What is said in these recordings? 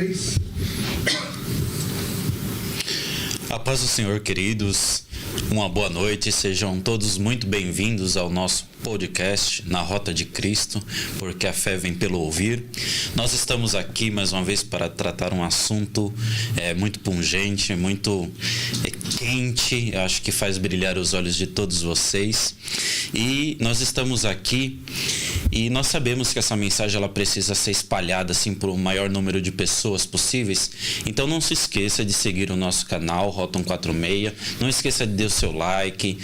3. A paz do Senhor, queridos, uma boa noite, sejam todos muito bem-vindos ao nosso podcast Na Rota de Cristo, porque a fé vem pelo ouvir. Nós estamos aqui mais uma vez para tratar um assunto muito pungente, muito quente, acho que faz brilhar os olhos de todos vocês. E nós estamos aqui e nós sabemos que essa mensagem ela precisa ser espalhada assim por o maior número de pessoas possíveis. Então não se esqueça de seguir o nosso canal Rota 146, não esqueça de dar o seu like,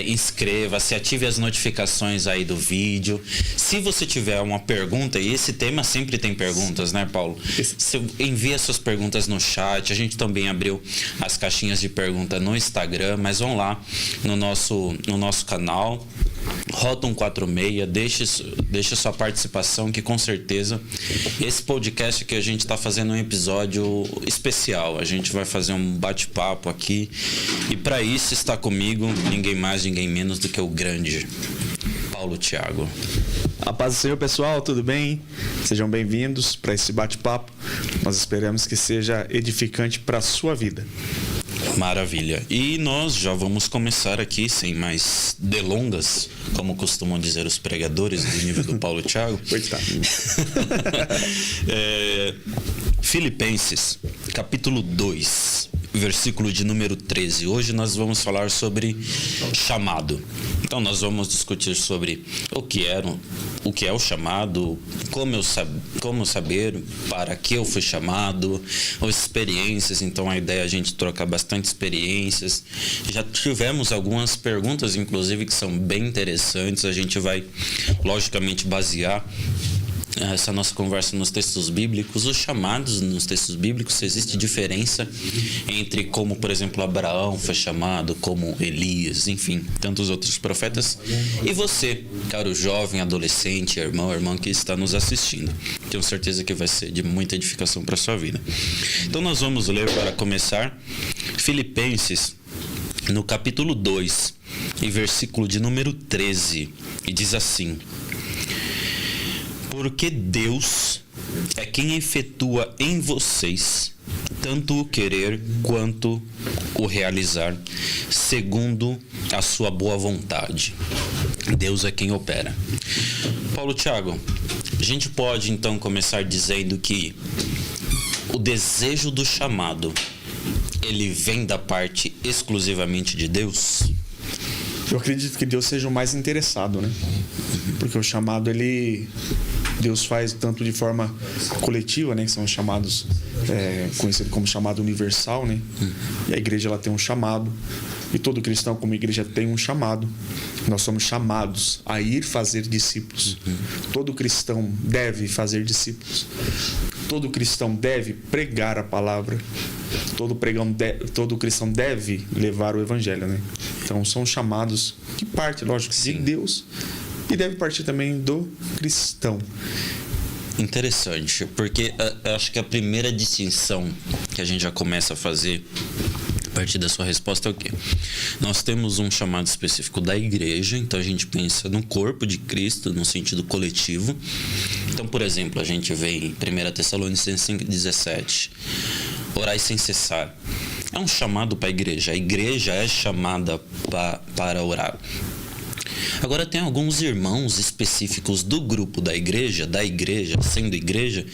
inscreva-se, ative as notificações aí do vídeo. Se você tiver uma pergunta, e esse tema sempre tem perguntas, né, Paulo? Envie suas perguntas no chat. A gente também abriu as caixinhas de pergunta no Instagram, mas vão lá no nosso canal Rota 146, deixe sua participação, que com certeza esse podcast que a gente está fazendo um episódio especial. A gente vai fazer um bate-papo aqui e para isso está comigo ninguém mais, ninguém menos do que o grande Paulo Thiago. A paz do Senhor, pessoal, tudo bem? Sejam bem-vindos para esse bate-papo. Nós esperamos que seja edificante para a sua vida. Maravilha. E nós já vamos começar aqui, sem mais delongas, como costumam dizer os pregadores do nível do Paulo Thiago. Coitado. Filipenses, capítulo 2, versículo de número 13. Hoje nós vamos falar sobre chamado. Então nós vamos discutir sobre o que é o chamado, como saber para que eu fui chamado, as experiências. Então a ideia é a gente trocar bastante experiências. Já tivemos algumas perguntas, inclusive, que são bem interessantes. A gente vai, logicamente, basear essa nossa conversa nos textos bíblicos, os chamados nos textos bíblicos, se existe diferença entre como, por exemplo, Abraão foi chamado, como Elias, enfim, tantos outros profetas. E você, caro jovem, adolescente, irmão que está nos assistindo, tenho certeza que vai ser de muita edificação para a sua vida. Então nós vamos ler, para começar, Filipenses, no capítulo 2, e versículo de número 13, e diz assim: porque Deus é quem efetua em vocês tanto o querer quanto o realizar, segundo a sua boa vontade. Deus é quem opera. Paulo Thiago, a gente pode então começar dizendo que o desejo do chamado, ele vem da parte exclusivamente de Deus? Eu acredito que Deus seja o mais interessado, né? Porque o chamado, Deus faz tanto de forma coletiva, né? Que são os chamados, conhecido como chamado universal, né? E a igreja, ela tem um chamado. E todo cristão, como igreja, tem um chamado. Nós somos chamados a ir fazer discípulos. Todo cristão deve fazer discípulos. Todo cristão deve pregar a palavra. Todo cristão deve levar o evangelho, né? Então são chamados que partem, lógico, de Deus, e deve partir também do cristão. Interessante, porque acho que a primeira distinção que a gente já começa a fazer a partir da sua resposta é o quê? Nós temos um chamado específico da igreja, então a gente pensa no corpo de Cristo, no sentido coletivo. Então, por exemplo, a gente vê em 1 Tessalonicenses 5,17, orai sem cessar. É um chamado para a igreja é chamada para orar. Agora tem alguns irmãos específicos do grupo da igreja, sendo igreja,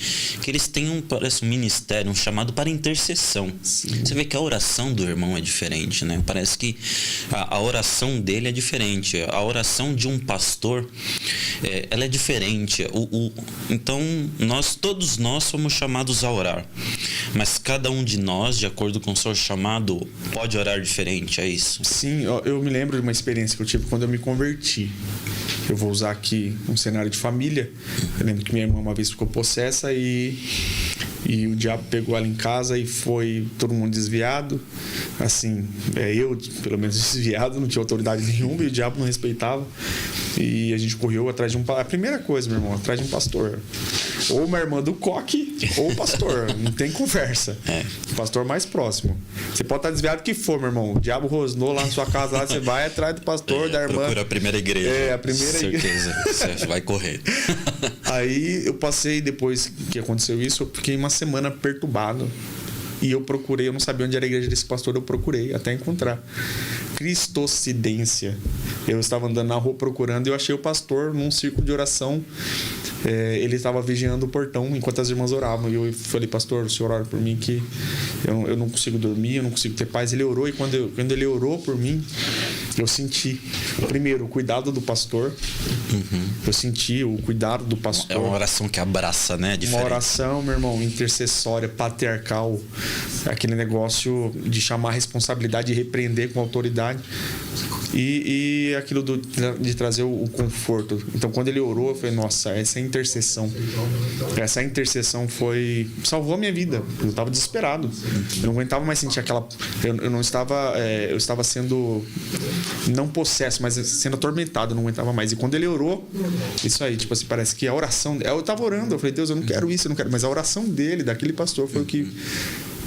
que eles têm parece um ministério, um chamado para intercessão. Sim. Você vê que a oração do irmão é diferente, né? Parece que a oração dele é diferente. A oração de um pastor, ela é diferente. Então, todos nós somos chamados a orar. Mas cada um de nós, de acordo com o seu chamado, pode orar diferente, é isso? Sim, eu me lembro de uma experiência que eu tive quando eu me converti. Eu vou usar aqui um cenário de família. Eu lembro que minha irmã uma vez ficou possessa e o diabo pegou ela em casa e foi todo mundo desviado. Assim, eu, pelo menos, desviado, não tinha autoridade nenhuma e o diabo não respeitava. E a gente correu atrás de a primeira coisa, meu irmão, atrás de um pastor. ou uma irmã do coque, ou o pastor. Não tem conversa. O pastor mais próximo. Você pode estar desviado que for, meu irmão. O diabo rosnou lá na sua casa, lá você vai atrás do pastor, da irmã. Procura a primeira igreja. A primeira igreja. Certeza, você vai correr. Aí eu passei, depois que aconteceu isso, eu fiquei uma semana perturbado. E eu procurei, eu não sabia onde era a igreja desse pastor, eu procurei até encontrar. Cristocidência. Eu estava andando na rua procurando e eu achei o pastor num círculo de oração. Ele estava vigiando o portão enquanto as irmãs oravam. E eu falei, pastor, o senhor ora por mim que eu não consigo dormir, eu não consigo ter paz. Ele orou e quando ele orou por mim, eu senti, primeiro, o cuidado do pastor. Eu senti o cuidado do pastor. É uma oração que abraça, né? Uma oração, meu irmão, intercessória, patriarcal. Aquele negócio de chamar a responsabilidade e repreender com autoridade. E aquilo de trazer o conforto. Então, quando ele orou, eu falei, nossa, essa é a intercessão. Essa intercessão salvou a minha vida. Eu estava desesperado. Eu não aguentava mais sentir aquela... Eu estava sendo... Não possesso, mas sendo atormentado. Eu não aguentava mais. E quando ele orou, isso aí, tipo assim, parece que a oração... Eu estava orando. Eu falei, Deus, eu não quero isso, eu não quero... Mas a oração dele, daquele pastor, foi o que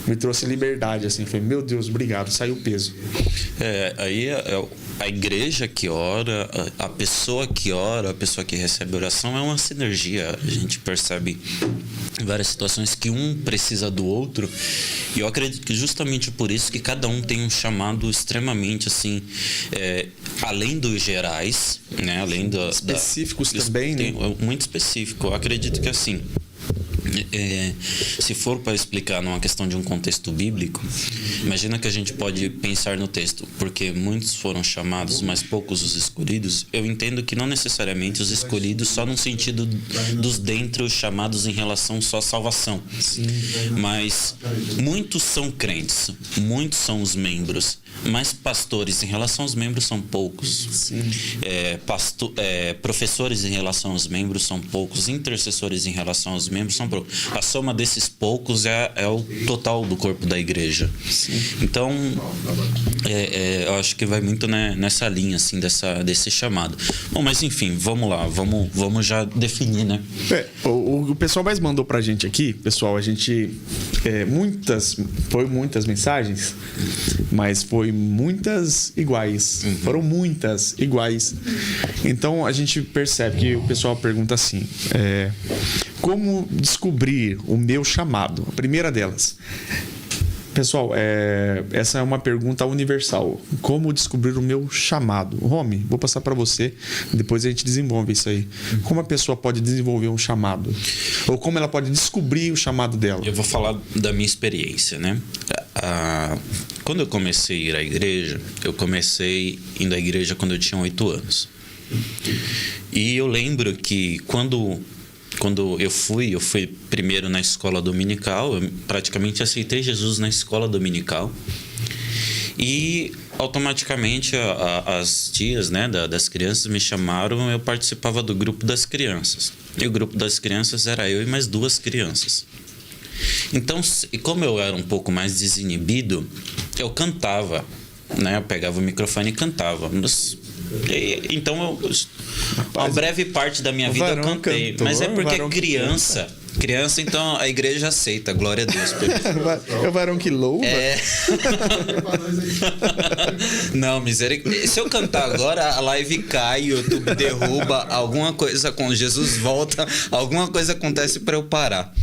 me trouxe liberdade, assim. Falei, meu Deus, obrigado. Saiu o peso. Aí a igreja que ora, a pessoa que ora, a pessoa que recebe oração é uma sinergia. A gente percebe em várias situações que um precisa do outro. E eu acredito que justamente por isso que cada um tem um chamado extremamente, assim, além dos gerais, né? Além específicos também, né? Muito específico. Eu acredito que, assim... se for para explicar numa questão de um contexto bíblico, imagina que a gente pode pensar no texto, porque muitos foram chamados, mas poucos os escolhidos. Eu entendo que não necessariamente os escolhidos só no sentido dos dentre os chamados em relação só à salvação. Sim. Mas muitos são crentes, muitos são os membros, mas pastores em relação aos membros são poucos. Professores em relação aos membros são poucos, intercessores em relação aos membros são poucos. A soma desses poucos é o total do corpo da igreja. Sim. Então, eu acho que vai muito, né, nessa linha, assim, desse chamado. Bom, mas enfim, vamos lá, vamos já definir, né? O pessoal mais mandou pra gente aqui, pessoal, a gente... Foi muitas mensagens, mas foi muitas iguais. Foram muitas iguais. Então, a gente percebe que o pessoal pergunta assim... como descobrir o meu chamado? A primeira delas. Pessoal, essa é uma pergunta universal. Como descobrir o meu chamado? Romy, vou passar para você, depois a gente desenvolve isso aí. Como a pessoa pode desenvolver um chamado? Ou como ela pode descobrir o chamado dela? Eu vou falar da minha experiência, né? Quando eu comecei a ir à igreja, eu comecei indo à igreja quando eu tinha 8 anos. E eu lembro que quando eu fui primeiro na escola dominical. Eu praticamente aceitei Jesus na escola dominical. E automaticamente as tias, né, das crianças me chamaram. Eu participava do grupo das crianças. E o grupo das crianças era eu e mais 2 crianças. Então, como eu era um pouco mais desinibido, eu cantava, né? Eu pegava o microfone e cantava. Então, uma breve parte da minha vida eu cantei. Cantor, mas é porque criança, então a igreja aceita, glória a Deus. É o varão que louva? Não, misericórdia. Se eu cantar agora, a live cai, o YouTube derruba, alguma coisa com Jesus volta, alguma coisa acontece para eu parar.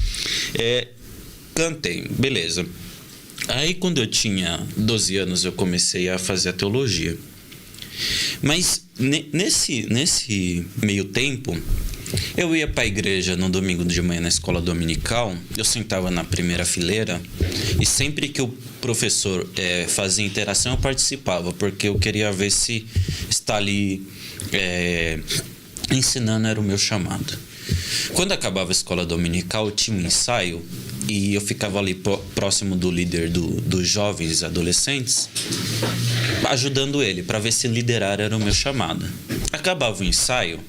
Cantei, beleza. Aí quando eu tinha 12 anos eu comecei a fazer a teologia. Mas nesse meio tempo, eu ia para a igreja no domingo de manhã na escola dominical. Eu sentava na primeira fileira e sempre que o professor fazia interação eu participava, porque eu queria ver se estar ali ensinando era o meu chamado. Quando acabava a escola dominical, tinha um ensaio e eu ficava ali próximo do líder dos jovens adolescentes, ajudando ele para ver se liderar era o meu chamado. Acabava o ensaio,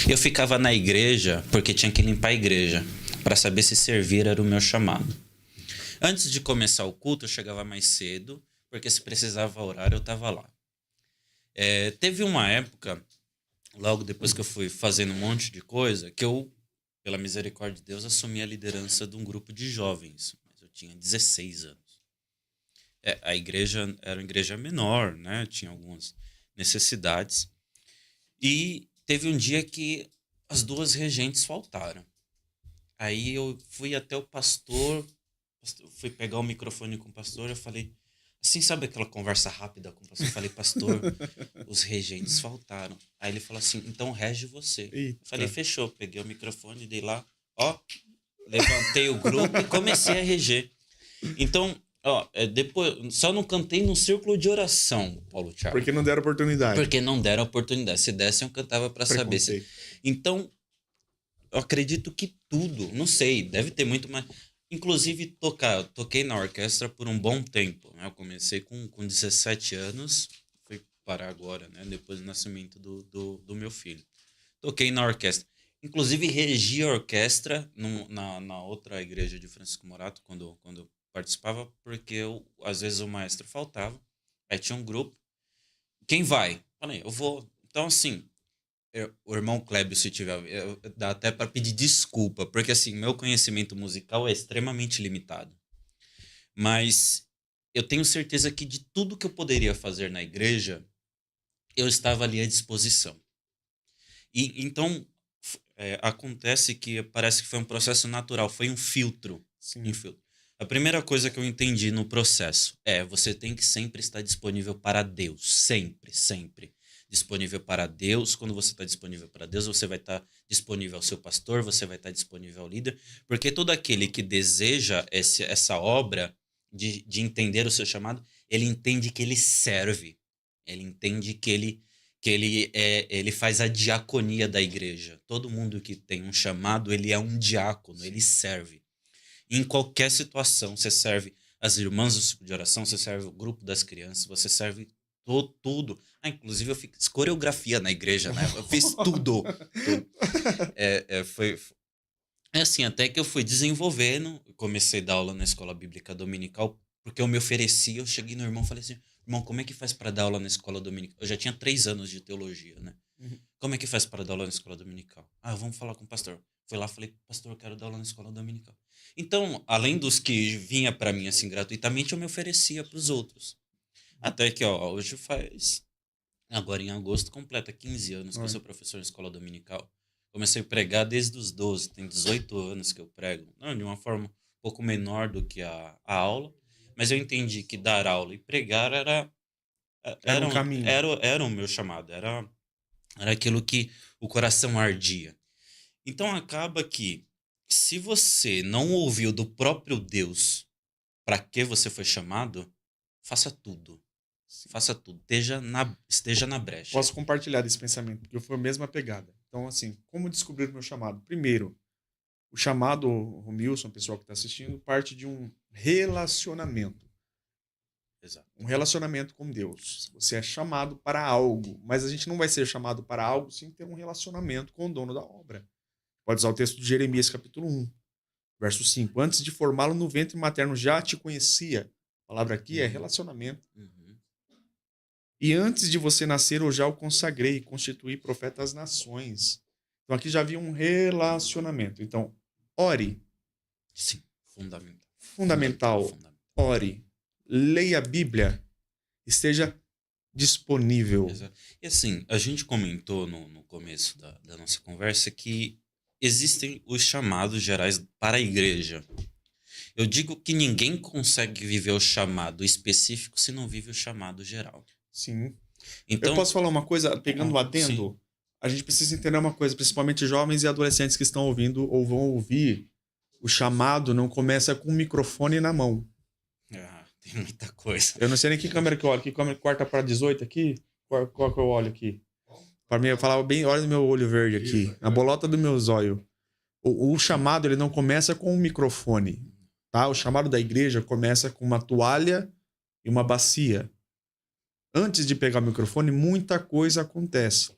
eu ficava na igreja porque tinha que limpar a igreja para saber se servir era o meu chamado. Antes de começar o culto, eu chegava mais cedo, porque se precisava orar, eu estava lá. Teve uma época, logo depois que eu fui fazendo um monte de coisa, que eu pela misericórdia de Deus, assumi a liderança de um grupo de jovens. Mas eu tinha 16 anos. A igreja era uma igreja menor, né? Tinha algumas necessidades. E teve um dia que as 2 regentes faltaram. Aí eu fui até o pastor, fui pegar o microfone com o pastor, eu falei, assim, sabe aquela conversa rápida com o pastor? Eu falei, pastor, os regentes faltaram. Aí ele falou assim, então rege você. Eita. Eu falei, fechou. Peguei o microfone, dei lá, levantei o grupo e comecei a reger. Então, depois, só não cantei no círculo de oração, Paulo Thiago. Porque não deram oportunidade. Porque não deram oportunidade. Se dessem, eu cantava para saber. Então, eu acredito que tudo, não sei, deve ter muito mais. Inclusive, eu toquei na orquestra por um bom tempo. Né? Eu comecei com 17 anos, fui parar agora, né? Depois do nascimento do meu filho. Toquei na orquestra. Inclusive, regi a orquestra na outra igreja de Francisco Morato, quando eu participava, porque às vezes o maestro faltava. Aí tinha um grupo. Quem vai? Falei, eu vou. Então, assim, o irmão Clébio, se tiver, dá até para pedir desculpa, porque assim, meu conhecimento musical é extremamente limitado. Mas eu tenho certeza que de tudo que eu poderia fazer na igreja, eu estava ali à disposição. E então acontece que parece que foi um processo natural, foi um filtro. Sim. Um filtro. A primeira coisa que eu entendi no processo você tem que sempre estar disponível para Deus. Sempre, sempre. Disponível para Deus. Quando você está disponível para Deus, você vai estar disponível ao seu pastor, você vai estar disponível ao líder. Porque todo aquele que deseja essa obra de entender o seu chamado, ele entende que ele serve. Ele entende que ele faz a diaconia da igreja. Todo mundo que tem um chamado, ele é um diácono, ele serve. Em qualquer situação, você serve as irmãs do ciclo de oração, você serve o grupo das crianças, você serve tudo. Inclusive eu fiz coreografia na igreja, né? Eu fiz tudo. Foi assim, até que eu fui desenvolvendo, comecei a dar aula na escola bíblica dominical, porque eu me oferecia, eu cheguei no irmão e falei assim, irmão, como é que faz para dar aula na escola dominical? Eu já tinha 3 anos de teologia, né? Uhum. Como é que faz para dar aula na escola dominical? Vamos falar com o pastor. Fui lá, falei, pastor, eu quero dar aula na escola dominical. Então, além dos que vinha para mim assim gratuitamente, eu me oferecia para os outros. Até que, hoje agora em agosto, completa 15 anos que eu sou professor na escola dominical. Comecei a pregar desde os 12, tem 18 anos que eu prego. Não, de uma forma um pouco menor do que a aula, mas eu entendi que dar aula e pregar era um caminho. Era o meu chamado, era aquilo que o coração ardia. Então acaba que, se você não ouviu do próprio Deus para que você foi chamado, faça tudo. Sim. Faça tudo. Esteja na brecha. Posso compartilhar desse pensamento, porque foi a mesma pegada. Então, assim, como descobrir o meu chamado? Primeiro, o chamado, o Romilson, o pessoal que está assistindo, parte de um relacionamento. Exato. Um relacionamento com Deus. Você é chamado para algo, mas a gente não vai ser chamado para algo sem ter um relacionamento com o dono da obra. Pode usar o texto de Jeremias, capítulo 1, verso 5. Antes de formá-lo no ventre materno, já te conhecia. A palavra aqui é relacionamento. Uhum. E antes de você nascer, eu já o consagrei e constituí profeta às nações. Então aqui já havia um relacionamento. Então, ore. Sim, Fundamental. Ore. Leia a Bíblia. Esteja disponível. Exato. E assim, a gente comentou no começo da nossa conversa que existem os chamados gerais para a igreja. Eu digo que ninguém consegue viver o chamado específico se não vive o chamado geral. Sim. Então, eu posso falar uma coisa, pegando o adendo? Sim. A gente precisa entender uma coisa, principalmente jovens e adolescentes que estão ouvindo ou vão ouvir. O chamado não começa com o microfone na mão. Tem muita coisa. Eu não sei nem que câmera que eu olho. Que câmera corta para 18 aqui? Qual que eu olho aqui? Para mim, eu falava bem, olha no meu olho verde aqui. Na bolota do meu zóio. O chamado, ele não começa com um microfone. Tá? O chamado da igreja começa com uma toalha e uma bacia. Antes de pegar o microfone, muita coisa acontece.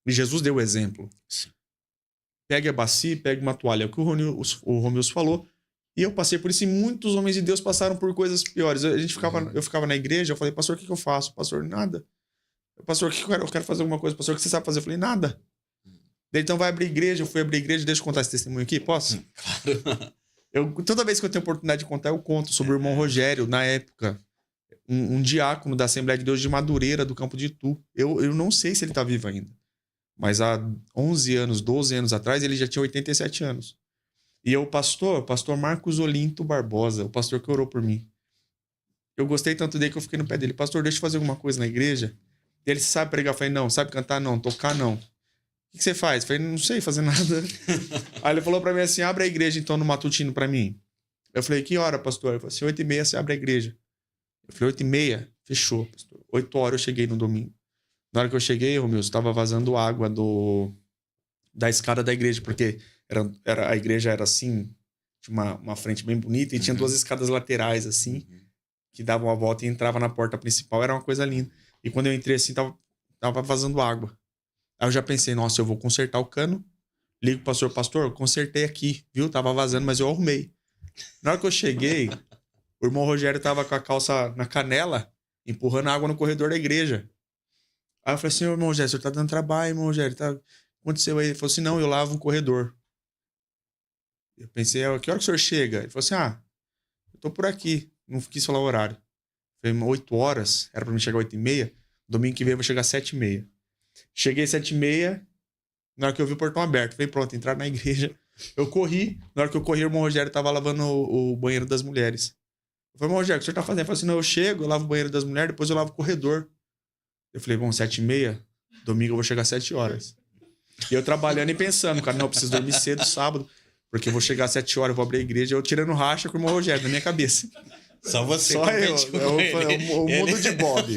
E Jesus deu o exemplo. Sim. Pegue a bacia e pegue uma toalha. É o que o Romilson falou. E eu passei por isso e muitos homens de Deus passaram por coisas piores. Eu ficava na igreja, eu falei, pastor, o que eu faço? Pastor, nada. Pastor, o que eu quero fazer alguma coisa. Pastor, o que você sabe fazer? Eu falei, nada. Daí, então vai abrir igreja, eu fui abrir igreja, deixa eu contar esse testemunho aqui, posso? Claro. Toda vez que eu tenho oportunidade de contar, eu conto sobre o irmão Rogério, na época, um diácono da Assembleia de Deus de Madureira, do Campo de Itu. Eu não sei se ele tá vivo ainda, mas há 11 anos, 12 anos atrás, ele já tinha 87 anos. E eu, pastor Marcos Olinto Barbosa, o pastor que orou por mim. Eu gostei tanto dele que eu fiquei no pé dele. Pastor, deixa eu fazer alguma coisa na igreja. E ele sabe pregar? Eu falei, não. Sabe cantar? Não. Tocar? Não. O que você faz? Eu falei, não sei fazer nada. Aí ele falou pra mim assim, abre a igreja então no matutino pra mim. Eu falei, que hora, pastor? Ele falou assim, 8h30 você abre a igreja. Eu falei, 8h30? Fechou, pastor. 8 horas eu cheguei no domingo. Na hora que eu cheguei, Romilson, estava vazando água da escada da igreja, porque a igreja era assim, tinha uma frente bem bonita e tinha duas escadas laterais assim, que davam a volta e entrava na porta principal, era uma coisa linda. E quando eu entrei assim, tava vazando água. Aí eu já pensei, nossa, eu vou consertar o cano. Ligo pro pastor, eu consertei aqui, viu? Tava vazando, mas eu arrumei. Na hora que eu cheguei, o irmão Rogério tava com a calça na canela, empurrando água no corredor da igreja. Aí eu falei assim, irmão Rogério, o senhor tá dando trabalho, irmão Rogério, tá... aconteceu aí? Ele falou assim, não, eu lavo o corredor. Eu pensei, que hora que o senhor chega? Ele falou assim, eu tô por aqui. Não quis falar o horário. Falei, 8 horas, era pra mim chegar 8h30. Domingo que vem eu vou chegar 7h30. Cheguei 7h30, na hora que eu vi o portão aberto. Falei, pronto, entrar na igreja. Eu corri, na hora que eu corri, o irmão Rogério tava lavando o banheiro das mulheres. Eu falei, irmão Rogério, o que o senhor tá fazendo? Ele falou assim, não, eu chego, eu lavo o banheiro das mulheres, depois eu lavo o corredor. Eu falei, bom, 7h30, domingo eu vou chegar 7 horas. E eu trabalhando e pensando, cara, não, eu preciso dormir cedo sábado, porque eu vou chegar às 7 horas, eu vou abrir a igreja, eu tirando racha com o irmão Rogério na minha cabeça. Só você. Só eu. O mundo de Bob.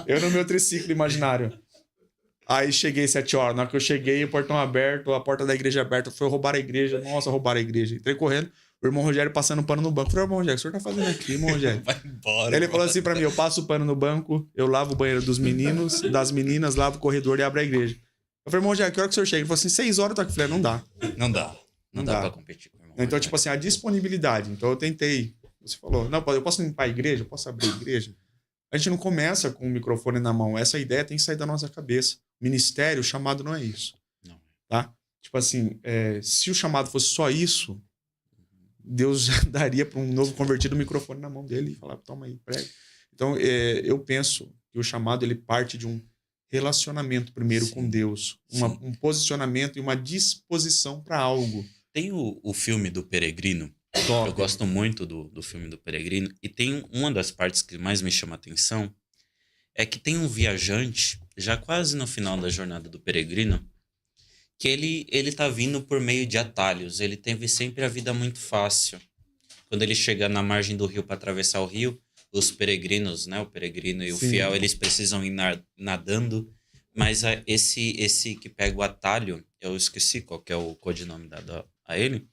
Eu no meu triciclo imaginário. Aí cheguei 7 horas. Na hora que eu cheguei, o portão aberto, a porta da igreja aberta, foi roubar a igreja. Nossa, roubaram a igreja. Entrei correndo, o irmão Rogério passando pano no banco. Eu falei, irmão Rogério, o que o senhor tá fazendo aqui, irmão Rogério? Vai embora. Ele falou assim pra mim, eu passo o pano no banco, eu lavo o banheiro dos meninos, das meninas, lavo o corredor e abro a igreja. Eu falei, irmão Rogério, que hora que o senhor chega? Ele falou assim, 6 horas eu tô aqui. Eu falei, não dá. Não dá pra competir com o irmão. Então, tipo assim, a disponibilidade. Então eu tentei. Você falou, não, eu posso limpar a igreja? Eu posso abrir a igreja? A gente não começa com o microfone na mão. Essa ideia tem que sair da nossa cabeça. Ministério, o chamado não é isso. Não. Tá? Tipo assim, se o chamado fosse só isso, Deus já daria para um novo convertido o microfone na mão dele e falar, toma aí, prega. Então, eu penso que o chamado ele parte de um relacionamento primeiro com Deus. Um posicionamento e uma disposição para algo. Tem o filme do Peregrino. Top. Eu gosto muito do filme do Peregrino. E tem uma das partes que mais me chama a atenção é que tem um viajante, já quase no final da jornada do Peregrino, que ele tá vindo por meio de atalhos. Ele teve sempre a vida muito fácil. Quando ele chega na margem do rio para atravessar o rio, os peregrinos, né? O peregrino e o fiel, eles precisam ir nadando. Mas esse que pega o atalho, eu esqueci qual que é o codinome dado a ele,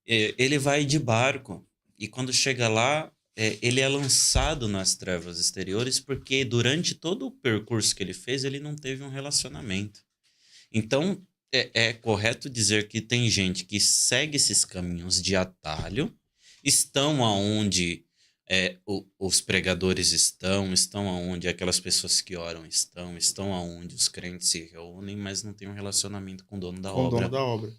ele vai de barco. E quando chega lá, ele é lançado nas trevas exteriores porque durante todo o percurso que ele fez, ele não teve um relacionamento. Então, é correto dizer que tem gente que segue esses caminhos de atalho, estão aonde os pregadores estão aonde aquelas pessoas que oram estão aonde os crentes se reúnem, mas não tem um relacionamento com o dono da obra. Com o dono da obra.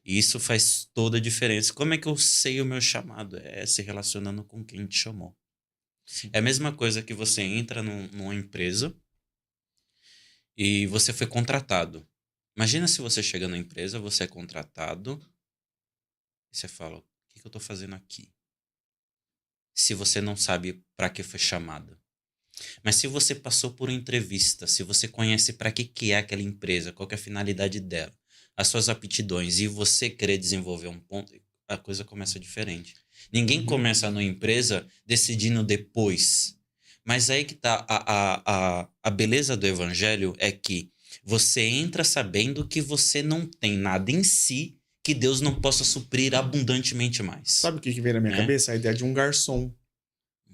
E isso faz toda a diferença. Como é que eu sei o meu chamado? É se relacionando com quem te chamou. Sim. É a mesma coisa que você entra numa empresa e você foi contratado. Imagina se você chega na empresa, você é contratado e você fala, o que eu tô fazendo aqui? Se você não sabe para que foi chamado. Mas se você passou por uma entrevista, se você conhece para que é aquela empresa, qual que é a finalidade dela, as suas aptidões e você querer desenvolver um ponto, a coisa começa diferente. Ninguém começa numa empresa decidindo depois. Mas aí que tá a beleza do evangelho é que você entra sabendo que você não tem nada em si que Deus não possa suprir abundantemente mais. Sabe o que veio na minha cabeça? A ideia de um garçom.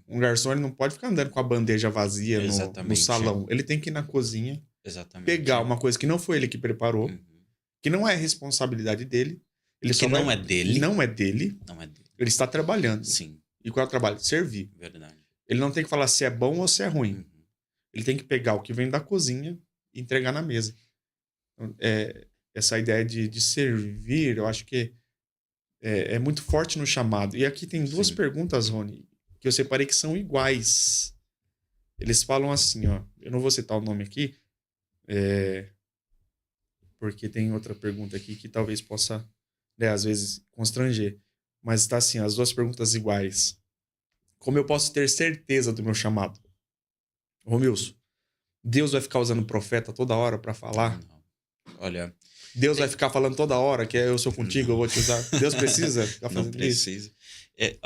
Um garçom ele não pode ficar andando com a bandeja vazia no salão. Ele tem que ir na cozinha, pegar uma coisa que não foi ele que preparou, que não é responsabilidade dele. Não é dele. Não é dele. Não é dele. Ele está trabalhando. Sim. E qual é o trabalho? Servir. Verdade. Ele não tem que falar se é bom ou se é ruim. Ele tem que pegar o que vem da cozinha e entregar na mesa. essa ideia de servir, eu acho que é muito forte no chamado. E aqui tem duas perguntas, Rony, que eu separei que são iguais. Eles falam assim, ó, eu não vou citar o nome aqui, porque tem outra pergunta aqui que talvez possa, né, às vezes, constranger. Mas está assim, as duas perguntas iguais. Como eu posso ter certeza do meu chamado? Romilson, Deus vai ficar usando profeta toda hora para falar? Não. Olha, Deus vai ficar falando toda hora que eu sou contigo, eu vou te usar. Deus precisa ficar não fazendo isso? precisa.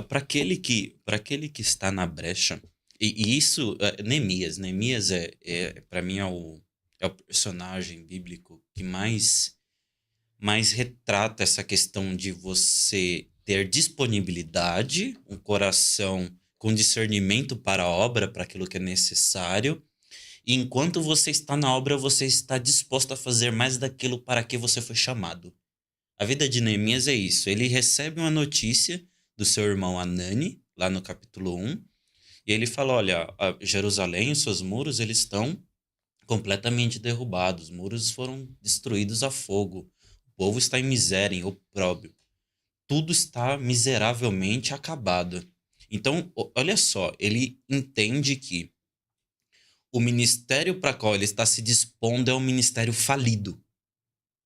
Para aquele que está na brecha, e isso, Neemias para mim é o personagem bíblico que mais retrata essa questão de você ter disponibilidade, um coração com discernimento para a obra, para aquilo que é necessário. E enquanto você está na obra, você está disposto a fazer mais daquilo para que você foi chamado. A vida de Neemias é isso. Ele recebe uma notícia do seu irmão Hanani, lá no capítulo 1, e ele fala, olha, Jerusalém, os seus muros, eles estão completamente derrubados. Os muros foram destruídos a fogo. O povo está em miséria, em opróbrio. Tudo está miseravelmente acabado. Então, olha só, ele entende que o ministério para qual ele está se dispondo é um ministério falido.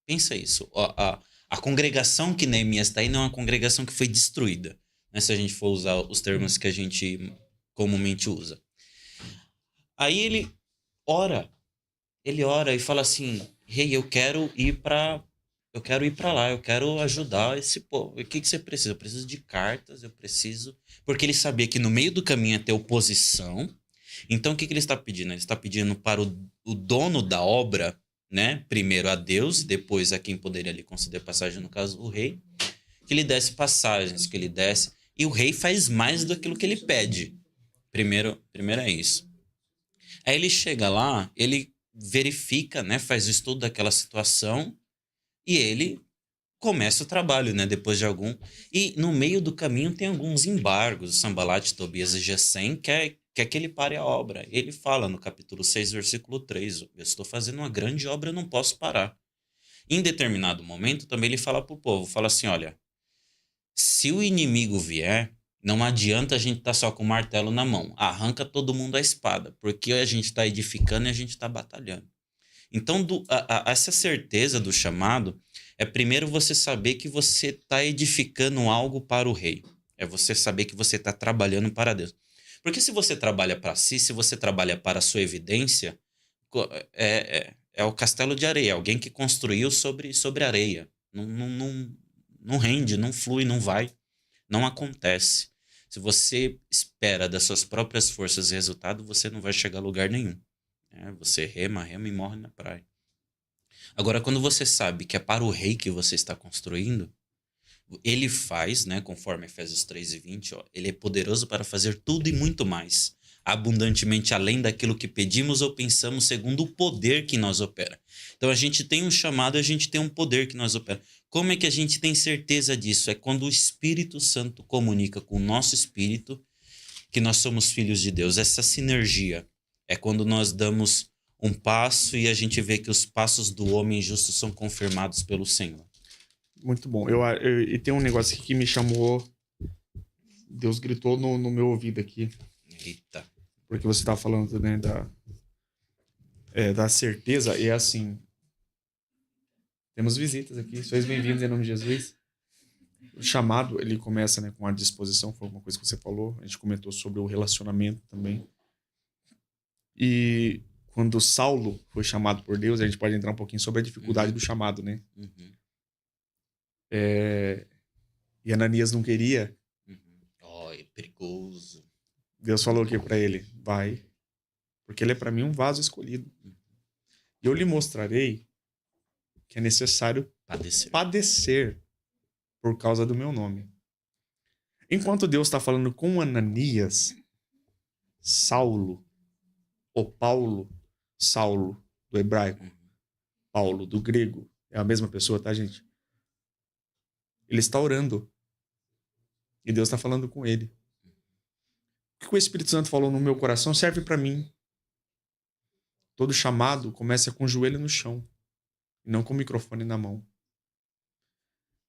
Pensa isso. A congregação que Neemias está indo é uma congregação que foi destruída, né? Se a gente for usar os termos que a gente comumente usa. Aí ele ora e fala assim, rei, eu quero ir para lá, eu quero ajudar esse povo. O que você precisa? Eu preciso de cartas, eu preciso... Porque ele sabia que no meio do caminho ia ter oposição. Então, o que ele está pedindo? Ele está pedindo para o dono da obra, né? Primeiro a Deus, depois a quem poderia lhe conceder passagem, no caso, o rei, que lhe desse passagens, que ele desse... E o rei faz mais do que ele pede. Primeiro é isso. Aí ele chega lá, ele verifica, né? Faz o estudo daquela situação e ele começa o trabalho, né? Depois de algum... E no meio do caminho tem alguns embargos. Sanbalat, Tobias e Gesem quer que ele pare a obra. Ele fala no capítulo 6, versículo 3, eu estou fazendo uma grande obra, eu não posso parar. Em determinado momento, também ele fala para o povo, fala assim, olha, se o inimigo vier, não adianta a gente estar só com o martelo na mão. Arranca todo mundo a espada, porque a gente está edificando e a gente está batalhando. Então, essa certeza do chamado é primeiro você saber que você está edificando algo para o rei. É você saber que você está trabalhando para Deus. Porque se você trabalha para si, se você trabalha para a sua evidência, é o castelo de areia, alguém que construiu sobre areia. Não rende, não flui, não vai, não acontece. Se você espera das suas próprias forças resultado, você não vai chegar a lugar nenhum. Você rema e morre na praia. Agora, quando você sabe que é para o rei que você está construindo, ele faz, né, conforme Efésios 3:20, ele é poderoso para fazer tudo e muito mais, abundantemente além daquilo que pedimos ou pensamos, segundo o poder que nós opera. Então, a gente tem um chamado, a gente tem um poder que nós opera. Como é que a gente tem certeza disso? É quando o Espírito Santo comunica com o nosso espírito que nós somos filhos de Deus. Essa sinergia é quando nós damos um passo e a gente vê que os passos do homem justo são confirmados pelo Senhor. Muito bom. E tem um negócio aqui que me chamou... Deus gritou no meu ouvido aqui. Eita. Porque você estava falando, né, da certeza. E é assim... Temos visitas aqui. Sejam bem-vindos em nome de Jesus. O chamado, ele começa, né, com a disposição. Foi uma coisa que você falou. A gente comentou sobre o relacionamento também. E quando Saulo foi chamado por Deus, a gente pode entrar um pouquinho sobre a dificuldade do chamado, né? Uhum. E Ananias não queria. É perigoso. Deus falou o que para ele? Vai, porque ele é para mim um vaso escolhido. E eu lhe mostrarei que é necessário padecer por causa do meu nome. Enquanto Deus está falando com Ananias, Saulo, ou Paulo, Saulo, do hebraico, Paulo, do grego, é a mesma pessoa, tá, gente? Ele está orando. E Deus está falando com ele. O que o Espírito Santo falou no meu coração serve para mim. Todo chamado começa com o joelho no chão. e não com o microfone na mão.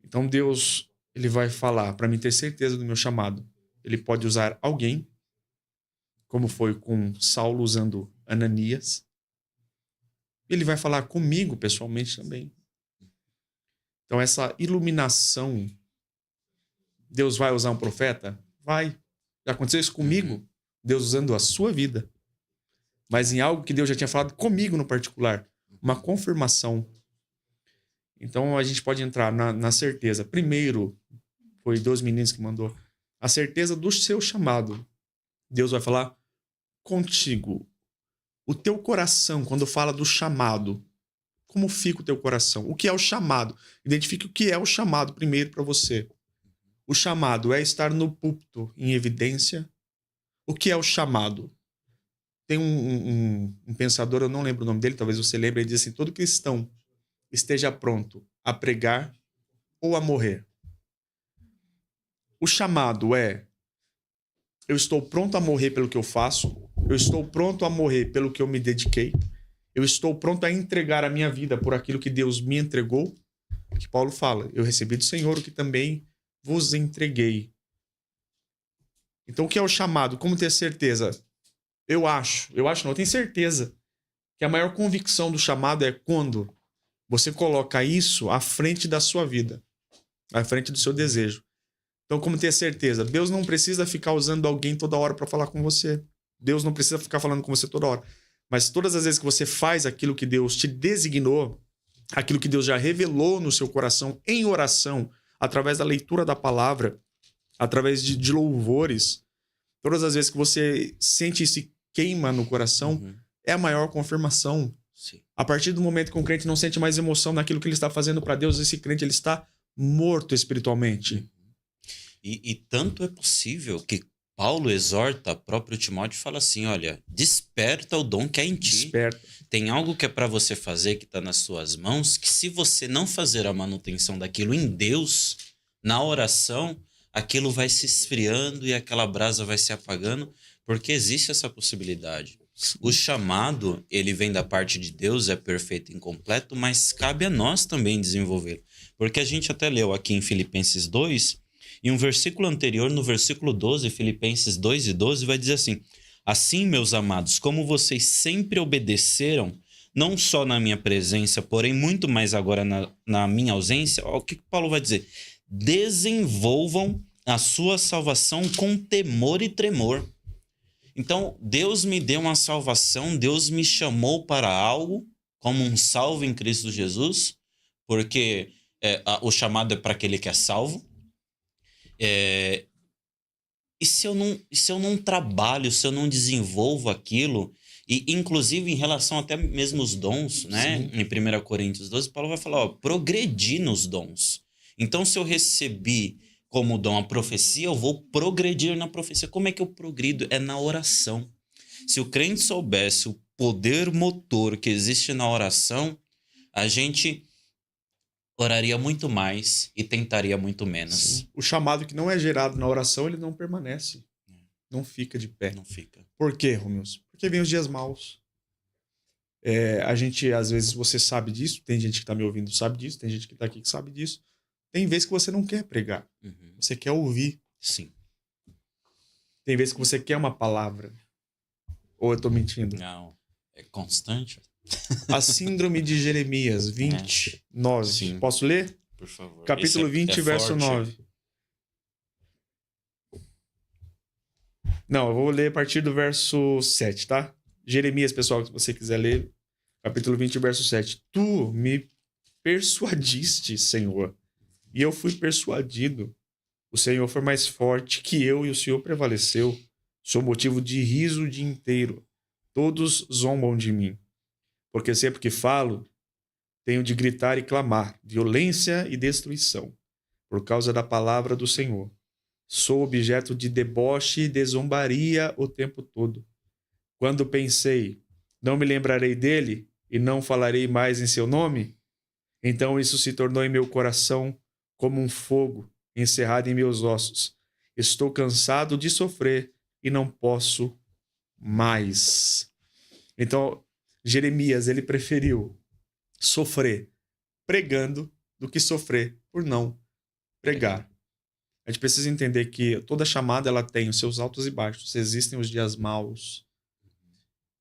Então Deus, ele vai falar, para mim ter certeza do meu chamado. Ele pode usar alguém, como foi com Saulo usando Ananias. Ele vai falar comigo pessoalmente também. Então essa iluminação, Deus vai usar um profeta? Vai. Já aconteceu isso comigo? Deus usando a sua vida. Mas em algo que Deus já tinha falado comigo no particular. Uma confirmação. Então a gente pode entrar na certeza. Primeiro, foi 2 meninos que mandou. A certeza do seu chamado. Deus vai falar contigo. O teu coração, quando fala do chamado, como fica o teu coração? O que é o chamado? Identifique o que é o chamado primeiro para você. O chamado é estar no púlpito em evidência. O que é o chamado? Tem um pensador, eu não lembro o nome dele, talvez você lembre, ele diz assim, todo cristão esteja pronto a pregar ou a morrer. O chamado é, eu estou pronto a morrer pelo que eu faço, eu estou pronto a morrer pelo que eu me dediquei, eu estou pronto a entregar a minha vida por aquilo que Deus me entregou, que Paulo fala, eu recebi do Senhor o que também vos entreguei. Então o que é o chamado? Como ter certeza? Eu acho não, eu tenho certeza que a maior convicção do chamado é quando você coloca isso à frente da sua vida, à frente do seu desejo. Então, como ter certeza? Deus não precisa ficar usando alguém toda hora para falar com você. Deus não precisa ficar falando com você toda hora. Mas todas as vezes que você faz aquilo que Deus te designou, aquilo que Deus já revelou no seu coração em oração, através da leitura da palavra, através de louvores, todas as vezes que você sente esse queima no coração, é a maior confirmação. Sim. A partir do momento que um crente não sente mais emoção naquilo que ele está fazendo para Deus, esse crente ele está morto espiritualmente. E tanto é possível que Paulo exorta próprio Timóteo e fala assim, olha, desperta o dom que há em ti. Desperta. Tem algo que é para você fazer que está nas suas mãos, que se você não fazer a manutenção daquilo em Deus, na oração, aquilo vai se esfriando e aquela brasa vai se apagando, porque existe essa possibilidade. O chamado, ele vem da parte de Deus, é perfeito e incompleto, mas cabe a nós também desenvolvê-lo. Porque a gente até leu aqui em Filipenses 2, e um versículo anterior, no versículo 12, Filipenses 2 e 12, vai dizer assim, assim, meus amados, como vocês sempre obedeceram, não só na minha presença, porém muito mais agora na minha ausência, o que Paulo vai dizer? Desenvolvam a sua salvação com temor e tremor. Então, Deus me deu uma salvação, Deus me chamou para algo, como um salvo em Cristo Jesus, porque o chamado é para aquele que é salvo. E se eu não trabalho, se eu não desenvolvo aquilo, e inclusive em relação até mesmo os dons, né? Sim. Em 1 Coríntios 12, Paulo vai falar, progredir nos dons. Então, se eu recebi como dom a profecia, eu vou progredir na profecia. Como é que eu progrido? É na oração. Se o crente soubesse o poder motor que existe na oração, a gente oraria muito mais e tentaria muito menos. Sim. O chamado que não é gerado na oração, ele não permanece. Não fica de pé. Não fica. Por quê, Romeus? Porque vem os dias maus. A gente, às vezes, você sabe disso. Tem gente que está me ouvindo sabe disso. Tem gente que está aqui que sabe disso. Tem vezes que você não quer pregar. Você quer ouvir. Sim. Tem vezes que você quer uma palavra. Ou eu estou mentindo? Não. É constante. A síndrome de Jeremias 29. Sim. Posso ler? Por favor. Capítulo 20, verso forte. 9. Não, eu vou ler a partir do verso 7, tá? Jeremias, pessoal, se você quiser ler. Capítulo 20, verso 7. Tu me persuadiste, Senhor, e eu fui persuadido. O Senhor foi mais forte que eu e o Senhor prevaleceu. Sou motivo de riso o dia inteiro. Todos zombam de mim. Porque sempre que falo, tenho de gritar e clamar, violência e destruição, por causa da palavra do Senhor. Sou objeto de deboche e de zombaria o tempo todo. Quando pensei, não me lembrarei dele e não falarei mais em seu nome, então isso se tornou em meu coração como um fogo encerrado em meus ossos. Estou cansado de sofrer e não posso mais. Então, Jeremias, ele preferiu sofrer pregando do que sofrer por não pregar. A gente precisa entender que toda chamada ela tem os seus altos e baixos. Existem os dias maus.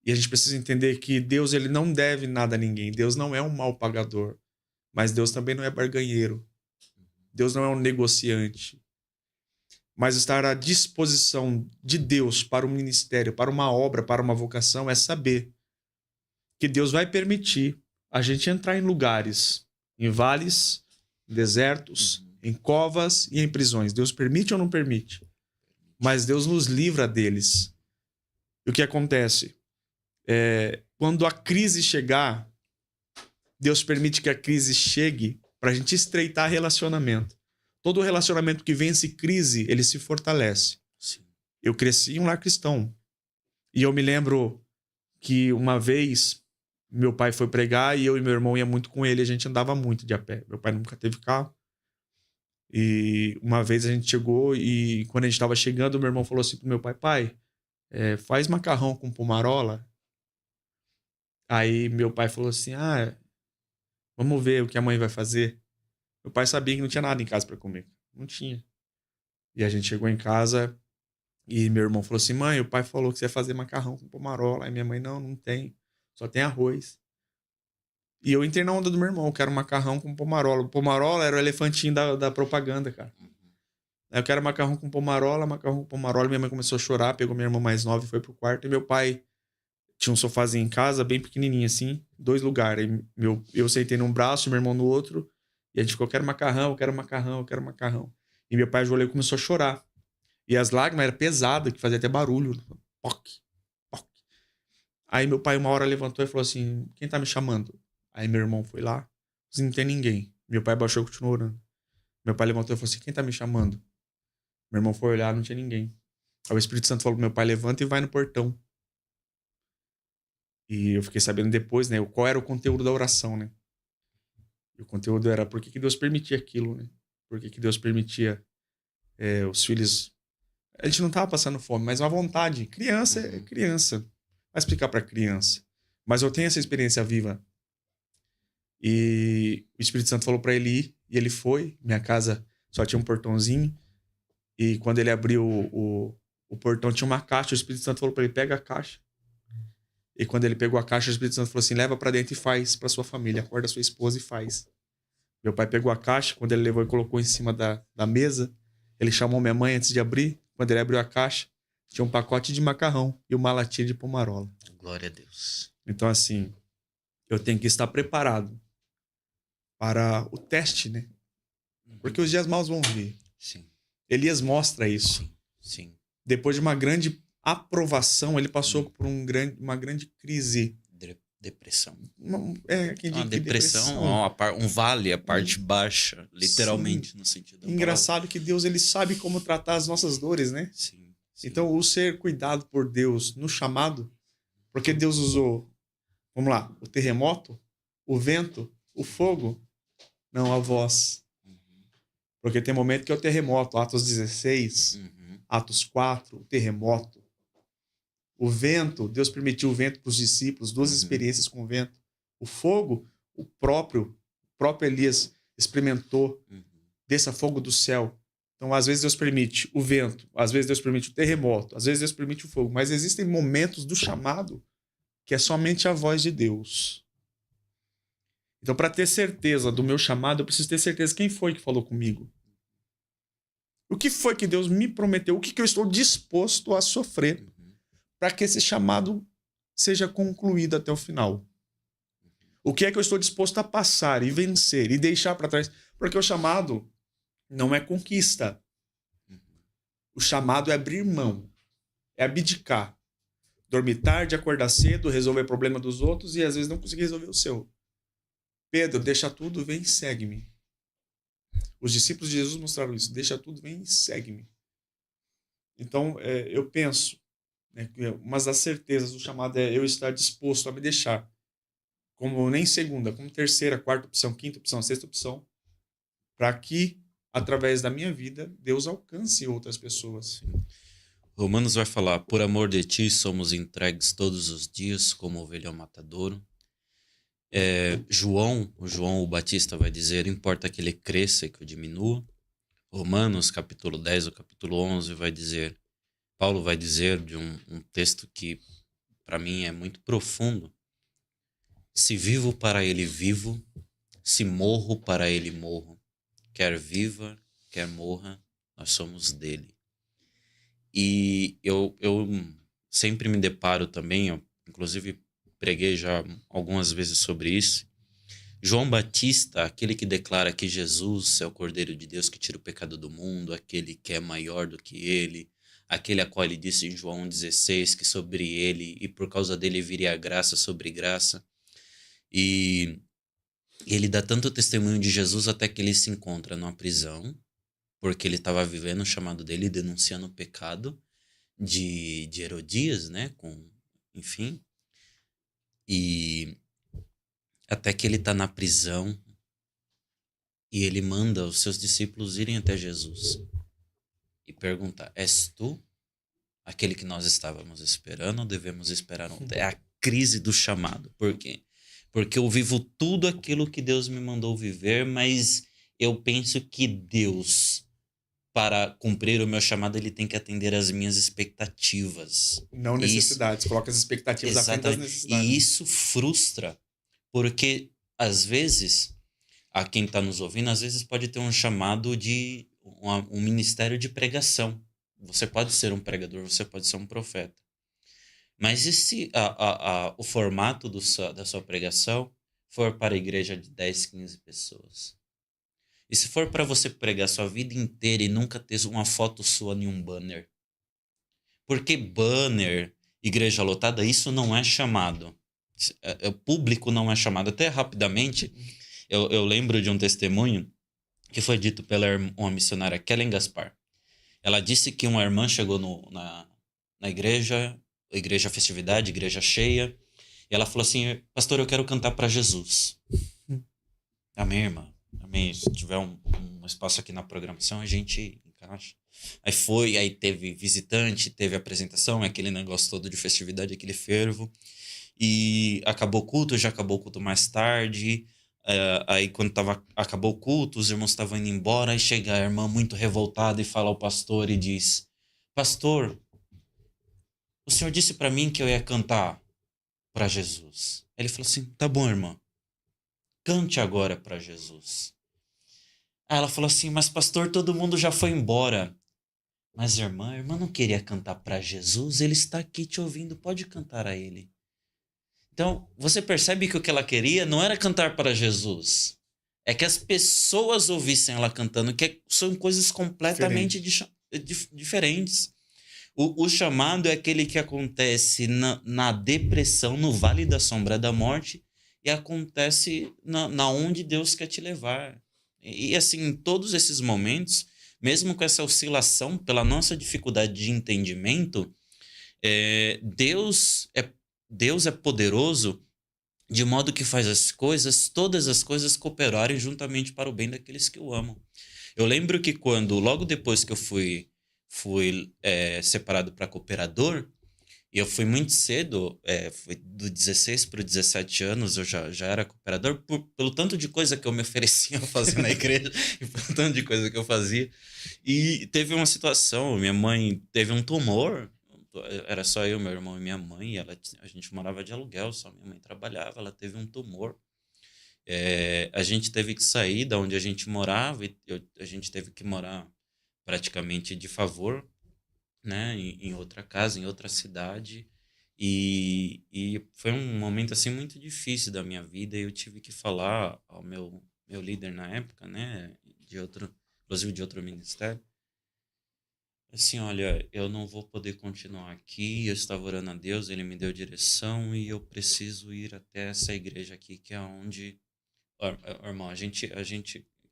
E a gente precisa entender que Deus ele não deve nada a ninguém. Deus não é um mal pagador. Mas Deus também não é barganheiro. Deus não é um negociante. Mas estar à disposição de Deus para um ministério, para uma obra, para uma vocação, é saber que Deus vai permitir a gente entrar em lugares, em vales, em desertos, em covas e em prisões. Deus permite ou não permite? Mas Deus nos livra deles. E o que acontece? Quando a crise chegar, Deus permite que a crise chegue para a gente estreitar relacionamento. Todo relacionamento que vence crise, ele se fortalece. Sim. Eu cresci em um lar cristão. E eu me lembro que uma vez meu pai foi pregar e eu e meu irmão ia muito com ele. A gente andava muito de a pé. Meu pai nunca teve carro. E uma vez a gente chegou e quando a gente estava chegando, meu irmão falou assim pro meu pai, pai, faz macarrão com pomarola. Aí meu pai falou assim, vamos ver o que a mãe vai fazer. Meu pai sabia que não tinha nada em casa para comer. Não tinha. E a gente chegou em casa e meu irmão falou assim, mãe, o pai falou que você ia fazer macarrão com pomarola. Aí minha mãe, não tem. Só tem arroz. E eu entrei na onda do meu irmão, eu quero macarrão com pomarola. O pomarola era o elefantinho da propaganda, cara. Aí eu quero macarrão com pomarola. Minha mãe começou a chorar, pegou minha irmã mais nova e foi pro quarto. E meu pai tinha um sofazinho em casa, bem pequenininho assim, 2 lugares. Eu sentei num braço, meu irmão no outro. E a gente ficou, eu quero macarrão. E meu pai ajoelhou e começou a chorar. E as lágrimas eram pesadas, que fazia até barulho. Poc, poc. Aí meu pai uma hora levantou e falou assim, quem tá me chamando? Aí meu irmão foi lá, não tem ninguém. Meu pai baixou e continuou orando. Meu pai levantou e falou assim, quem tá me chamando? Meu irmão foi olhar, não tinha ninguém. Aí o Espírito Santo falou pro meu pai, levanta e vai no portão. E eu fiquei sabendo depois, né, qual era o conteúdo da oração, né? E o conteúdo era por que Deus permitia aquilo, né? Por que Deus permitia os filhos... A gente não tava passando fome, mas uma vontade. Criança é criança. Vai explicar pra criança. Mas eu tenho essa experiência viva. E o Espírito Santo falou pra ele ir, e ele foi. Minha casa só tinha um portãozinho. E quando ele abriu o portão, tinha uma caixa. O Espírito Santo falou pra ele, pega a caixa. E quando ele pegou a caixa, o Espírito Santo falou assim, leva pra dentro e faz pra sua família. Acorda a sua esposa e faz. Meu pai pegou a caixa, quando ele levou e colocou em cima da mesa, ele chamou minha mãe antes de abrir. Quando ele abriu a caixa, tinha um pacote de macarrão e uma latinha de pomarola. Glória a Deus. Então, assim, eu tenho que estar preparado para o teste, né? Porque os dias maus vão vir. Sim. Elias mostra isso. Sim. Depois de uma grande aprovação, ele passou por uma grande crise. Depressão. Quem diz Uma depressão, um vale, a parte baixa, literalmente, sim, no sentido da engraçado palavra. Que Deus ele sabe como tratar as nossas dores, né? Sim. Então, o ser cuidado por Deus no chamado, porque Deus usou, vamos lá, o terremoto, o vento, o fogo, não a voz. Porque tem momento que é o terremoto, Atos 16, Atos 4, o terremoto. O vento, Deus permitiu o vento para os discípulos, 2 experiências com o vento. O fogo, o próprio Elias experimentou desse fogo do céu. Então, às vezes Deus permite o vento, às vezes Deus permite o terremoto, às vezes Deus permite o fogo. Mas existem momentos do chamado que é somente a voz de Deus. Então, para ter certeza do meu chamado, eu preciso ter certeza quem foi que falou comigo. O que foi que Deus me prometeu? O que eu estou disposto a sofrer para que esse chamado seja concluído até o final? O que é que eu estou disposto a passar e vencer e deixar para trás? Porque o chamado não é conquista. O chamado é abrir mão, é abdicar. Dormir tarde, acordar cedo, resolver o problema dos outros e às vezes não conseguir resolver o seu. Pedro, deixa tudo, vem e segue-me. Os discípulos de Jesus mostraram isso. Deixa tudo, vem e segue-me. Então, eu penso, né, uma das certezas do chamado é eu estar disposto a me deixar como nem segunda, como terceira, quarta opção, quinta opção, sexta opção, para que, através da minha vida, Deus alcance outras pessoas. Romanos vai falar, por amor de ti somos entregues todos os dias como ovelha ao matadouro. João o Batista vai dizer, importa que ele cresça e que eu diminua. Romanos, capítulo 10, ou capítulo 11, vai dizer, Paulo vai dizer de um texto que, para mim, é muito profundo. Se vivo, para ele vivo, se morro, para ele morro. Quer viva, quer morra, nós somos dele. E eu sempre me deparo também, eu, inclusive preguei já algumas vezes sobre isso. João Batista, aquele que declara que Jesus é o Cordeiro de Deus que tira o pecado do mundo, aquele que é maior do que ele, aquele a qual ele disse em João 16 que sobre ele e por causa dele viria graça sobre graça. E ele dá tanto testemunho de Jesus até que ele se encontra numa prisão, porque ele estava vivendo o chamado dele, denunciando o pecado de Herodias, né? Enfim. E até que ele está na prisão e ele manda os seus discípulos irem até Jesus e perguntar: és tu aquele que nós estávamos esperando ou devemos esperar outro? É a crise do chamado. Por quê? Porque eu vivo tudo aquilo que Deus me mandou viver, mas eu penso que Deus, para cumprir o meu chamado, ele tem que atender às minhas expectativas. Não necessidades. Coloca as expectativas à frente das necessidades. E isso frustra, porque às vezes, a quem está nos ouvindo, às vezes pode ter um chamado de um ministério de pregação. Você pode ser um pregador, você pode ser um profeta. Mas e se o formato da sua pregação for para a igreja de 10, 15 pessoas? E se for para você pregar sua vida inteira e nunca ter uma foto sua em um banner? Porque banner, igreja lotada, isso não é chamado. O público não é chamado. Até rapidamente, eu lembro de um testemunho que foi dito pela uma missionária, Kellen Gaspar. Ela disse que uma irmã chegou na igreja festividade, igreja cheia, e ela falou assim: pastor, eu quero cantar para Jesus. Amém, irmã? Amém. Se tiver um espaço aqui na programação, a gente encaixa. Aí teve visitante, teve apresentação, aquele negócio todo de festividade, aquele fervo. E acabou o culto, já acabou o culto mais tarde. Aí quando acabou o culto, os irmãos estavam indo embora, aí chega a irmã muito revoltada e fala ao pastor e diz: pastor, o senhor disse para mim que eu ia cantar para Jesus. Ele falou assim: tá bom, irmã, cante agora para Jesus. Aí ela falou assim: mas pastor, todo mundo já foi embora. Mas a irmã não queria cantar para Jesus, ele está aqui te ouvindo, pode cantar a ele. Então, você percebe que o que ela queria não era cantar para Jesus. É que as pessoas ouvissem ela cantando, que são coisas completamente diferentes. O chamado é aquele que acontece na depressão, no vale da sombra da morte, e acontece na onde Deus quer te levar. E assim, em todos esses momentos, mesmo com essa oscilação pela nossa dificuldade de entendimento, Deus é poderoso de modo que faz todas as coisas cooperarem juntamente para o bem daqueles que o amam. Eu lembro que logo depois que eu fui separado para cooperador, e eu fui muito cedo, foi do 16 para os 17 anos, eu já era cooperador, pelo tanto de coisa que eu me oferecia a fazer na igreja, e pelo tanto de coisa que eu fazia. E teve uma situação, minha mãe teve um tumor, era só eu, meu irmão e minha mãe, a gente morava de aluguel, só minha mãe trabalhava, ela teve um tumor. A gente teve que sair da onde a gente morava, e a gente teve que morar praticamente de favor, né, em outra casa, em outra cidade, e foi um momento assim muito difícil da minha vida, e eu tive que falar ao meu líder na época, né, inclusive de outro ministério, assim: olha, eu não vou poder continuar aqui, eu estava orando a Deus, ele me deu direção e eu preciso ir até essa igreja aqui, que é onde... Irmão, a gente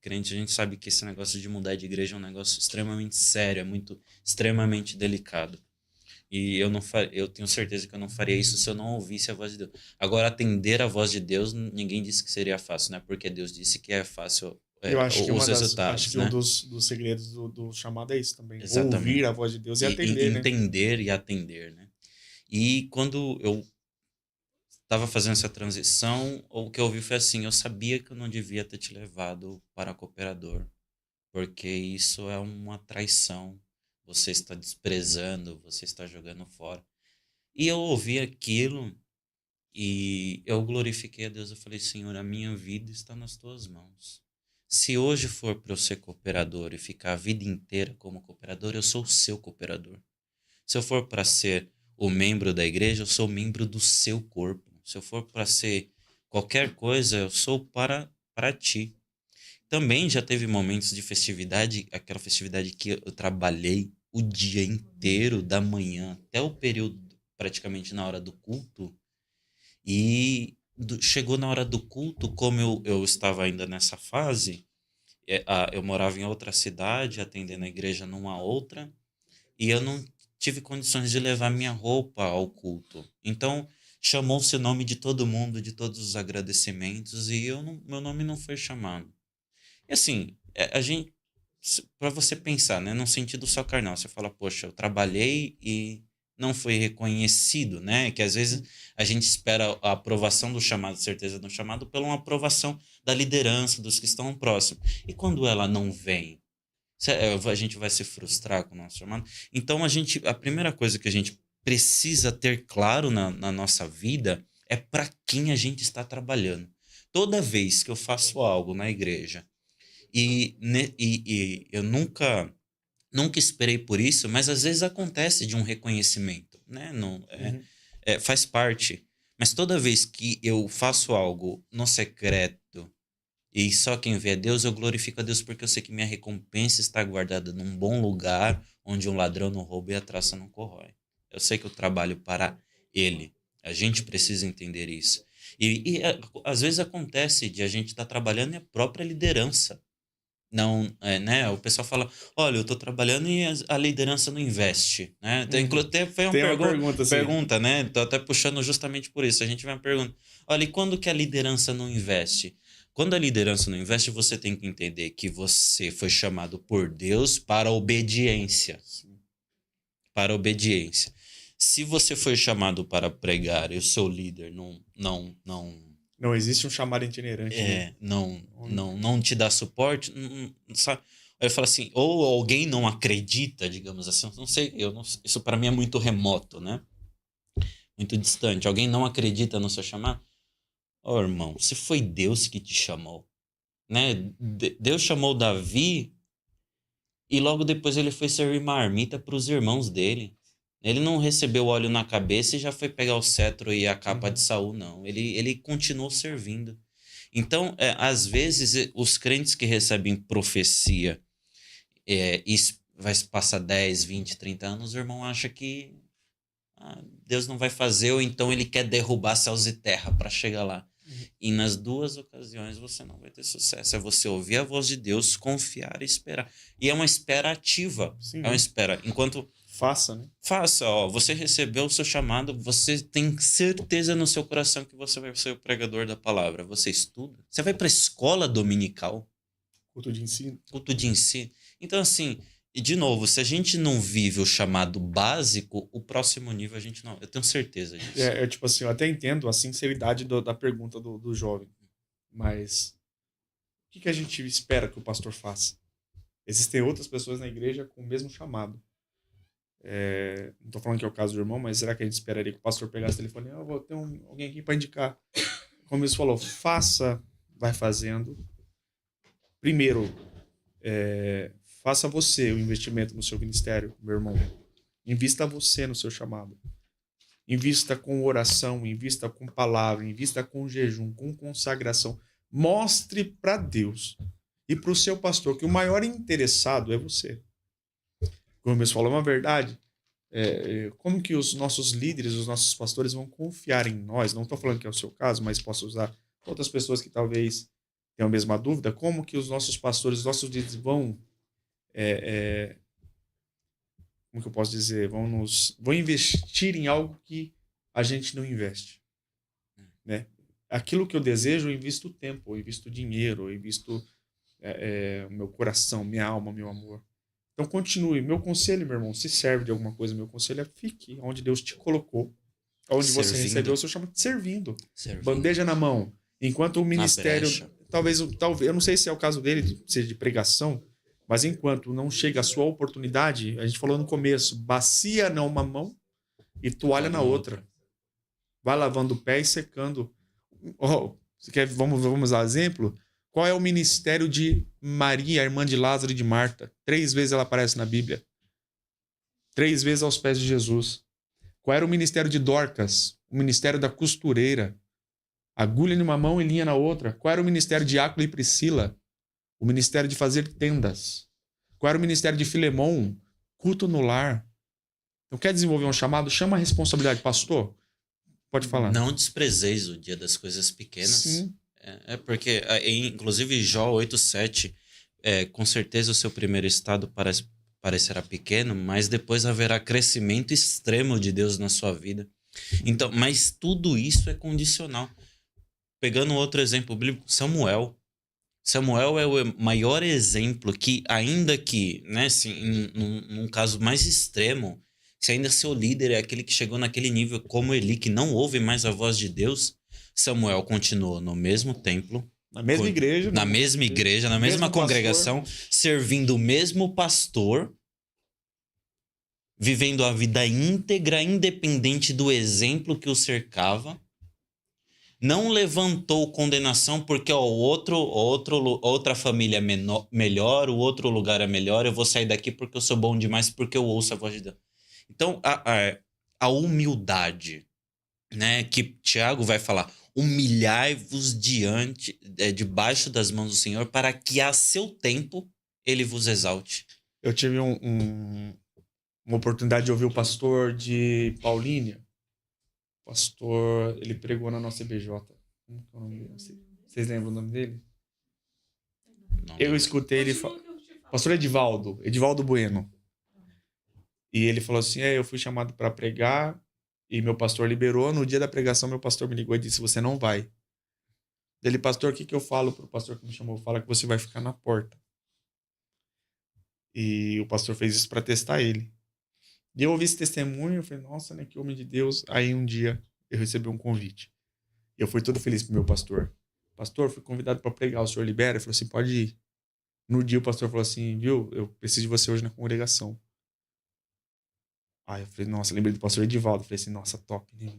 crente, a gente sabe que esse negócio de mudar de igreja é um negócio extremamente sério, é extremamente delicado. E eu tenho certeza que eu não faria isso se eu não ouvisse a voz de Deus. Agora, atender a voz de Deus, ninguém disse que seria fácil, né? Porque Deus disse que é fácil eu acho que os resultados, acho que né? um dos segredos do chamado é isso também. Exatamente. Ouvir a voz de Deus e atender, né? Entender e atender, né? E quando eu estava fazendo essa transição, o que eu ouvi foi assim: eu sabia que eu não devia ter te levado para cooperador, porque isso é uma traição. Você está desprezando, você está jogando fora. E eu ouvi aquilo e eu glorifiquei a Deus. Eu falei: Senhor, a minha vida está nas tuas mãos. Se hoje for para eu ser cooperador e ficar a vida inteira como cooperador, eu sou o seu cooperador. Se eu for para ser o membro da igreja, eu sou membro do seu corpo. Se eu for para ser qualquer coisa, eu sou para ti. Também já teve momentos de festividade, aquela festividade que eu trabalhei o dia inteiro, da manhã até o período, praticamente na hora do culto, e chegou na hora do culto, como eu estava ainda nessa fase, eu morava em outra cidade, atendendo a igreja numa outra, e eu não tive condições de levar minha roupa ao culto. Então, chamou-se o nome de todo mundo, de todos os agradecimentos, e meu nome não foi chamado. E assim, a gente, para você pensar, né, num sentido só carnal, você fala: poxa, eu trabalhei e não foi reconhecido, né? Que às vezes a gente espera a aprovação do chamado, certeza do chamado, pela uma aprovação da liderança, dos que estão próximos. E quando ela não vem, a gente vai se frustrar com o nosso chamado. Então, a primeira coisa que a gente precisa ter claro na nossa vida é para quem a gente está trabalhando. Toda vez que eu faço algo na igreja e eu nunca esperei por isso, mas às vezes acontece de um reconhecimento, né? Não, Uhum. faz parte. Mas toda vez que eu faço algo no secreto e só quem vê é Deus, eu glorifico a Deus porque eu sei que minha recompensa está guardada num bom lugar onde um ladrão não rouba e a traça não corrói. Eu sei que eu trabalho para Ele. A gente precisa entender isso. Às vezes acontece de a gente estar trabalhando e a própria liderança não, né? O pessoal fala: olha, eu estou trabalhando e a liderança não investe, né? Uhum. Até foi uma Tem uma pergunta assim. pergunta, né? Tô até puxando justamente por isso. A gente vai uma pergunta: olha, e quando que a liderança não investe? Quando a liderança não investe, você tem que entender que você foi chamado por Deus para a obediência, Sim. para a obediência. Se você foi chamado para pregar e o seu líder Não existe um chamado itinerante, né? não te dá suporte, sabe? Aí eu falo assim, ou alguém não acredita, digamos assim, eu não sei, isso para mim é muito remoto, né? Muito distante. Alguém não acredita no seu chamado? Ô, irmão, se foi Deus que te chamou, né? Deus chamou Davi e logo depois ele foi servir marmita para os irmãos dele. Ele não recebeu óleo na cabeça e já foi pegar o cetro e a capa de Uhum. Saul, não. Ele continuou servindo. Então, às vezes, os crentes que recebem profecia e vai passar 10, 20, 30 anos, o irmão acha que Deus não vai fazer, ou então ele quer derrubar céus e terra para chegar lá. Uhum. E nas duas ocasiões você não vai ter sucesso. É você ouvir a voz de Deus, confiar e esperar. E é uma espera ativa. É uma Sim. espera. Enquanto Faça, né? faça, ó, você recebeu o seu chamado, você tem certeza no seu coração que você vai ser o pregador da palavra. Você estuda, você vai para a escola dominical, Culto de ensino. culto de ensino. Então, assim, e de novo, se a gente não vive o chamado básico, o próximo nível a gente não. Eu tenho certeza disso. Tipo assim, eu até entendo a sinceridade da pergunta do jovem, mas o que a gente espera que o pastor faça? Existem outras pessoas na igreja com o mesmo chamado. Não estou falando que é o caso do irmão, mas será que a gente esperaria que o pastor pegasse o telefone? Eu vou ter alguém aqui para indicar. Como isso falou, faça, vai fazendo. Primeiro, faça você o investimento no seu ministério, meu irmão. Invista você no seu chamado. Invista com oração, invista com palavra, invista com jejum, com consagração. Mostre para Deus e para o seu pastor que o maior interessado é você. Como o mesmo falou, é uma verdade. Como que os nossos líderes, os nossos pastores vão confiar em nós? Não estou falando que é o seu caso, mas posso usar outras pessoas que talvez tenham a mesma dúvida. Como que os nossos pastores, os nossos líderes vão como que eu posso dizer, vão investir em algo que a gente não investe, né? Aquilo que eu desejo, eu invisto tempo, eu invisto dinheiro, eu invisto o meu coração, minha alma, meu amor. Então continue. Meu conselho, meu irmão, se serve de alguma coisa, meu conselho é fique onde Deus te colocou, onde você Servindo. recebeu o seu chamado, servindo. Servindo. Bandeja na mão. Enquanto o ministério, brecha. talvez, eu não sei se é o caso dele, seja de pregação, mas enquanto não chega a sua oportunidade, a gente falou no começo, bacia numa mão e toalha na outra. Vai lavando o pé e secando. Você quer, vamos dar exemplo? Qual é o ministério de Maria, irmã de Lázaro e de Marta? 3 vezes ela aparece na Bíblia. 3 vezes aos pés de Jesus. Qual era o ministério de Dorcas? O ministério da costureira. Agulha numa mão e linha na outra. Qual era o ministério de Áquila e Priscila? O ministério de fazer tendas. Qual era o ministério de Filemon? Culto no lar. Então, quer desenvolver um chamado? Chama a responsabilidade. Pastor, pode falar. Não desprezeis o dia das coisas pequenas. Sim. Porque, inclusive, Jó 8:7, com certeza o seu primeiro estado parecerá pequeno, mas depois haverá crescimento extremo de Deus na sua vida. Então, mas tudo isso é condicional. Pegando outro exemplo bíblico, Samuel. Samuel é o maior exemplo que, ainda que, né, assim, num caso mais extremo, se ainda seu líder é aquele que chegou naquele nível como Eli, que não ouve mais a voz de Deus, Samuel continuou no mesmo templo, Na mesma igreja. na mesma igreja, na mesma congregação, servindo o mesmo pastor, vivendo a vida íntegra, independente do exemplo que o cercava. Não levantou condenação porque outra família é melhor, o outro lugar é melhor, eu vou sair daqui porque eu sou bom demais, porque eu ouço a voz de Deus. Então, a humildade, né, que Tiago vai falar, humilhai-vos debaixo das mãos do Senhor, para que a seu tempo ele vos exalte. Eu tive uma oportunidade de ouvir o pastor de Paulínia. O pastor, ele pregou na nossa IBJ. Como que é o nome dele? Vocês lembram o nome dele? Não, Eu escutei ele falar. Pastor Edivaldo Bueno. E ele falou assim, eu fui chamado para pregar e meu pastor liberou. No dia da pregação, meu pastor me ligou e disse, você não vai. Ele, pastor, o que eu falo pro pastor que me chamou? Fala que você vai ficar na porta. E o pastor fez isso para testar ele. E eu ouvi esse testemunho, eu falei, nossa, né, que homem de Deus. Aí um dia eu recebi um convite. E eu fui todo feliz pro meu pastor. Pastor, fui convidado para pregar, o senhor libera? Ele falou assim, pode ir. No dia o pastor falou assim, viu, eu preciso de você hoje na congregação. Aí eu falei, nossa, lembrei do pastor Edivaldo. Falei assim, nossa, top, né?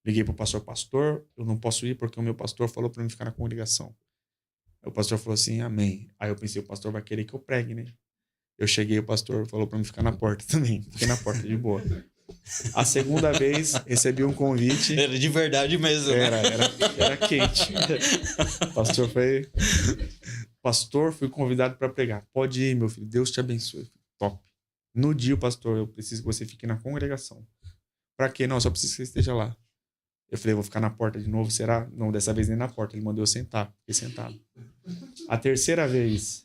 Liguei pro pastor, eu não posso ir porque o meu pastor falou para mim ficar na congregação. Aí o pastor falou assim, amém. Aí eu pensei, o pastor vai querer que eu pregue, né? Eu cheguei, o pastor falou para mim ficar na porta também. Fiquei na porta, de boa. A segunda vez, recebi um convite. Era de verdade mesmo. Era quente. Pastor foi... Pastor, fui convidado para pregar. Pode ir, meu filho. Deus te abençoe. Top. No dia, o pastor, eu preciso que você fique na congregação. Pra quê? Não, só preciso que você esteja lá. Eu falei, vou ficar na porta de novo, será? Não, dessa vez nem na porta. Ele mandou eu sentar. Fiquei sentado. A terceira vez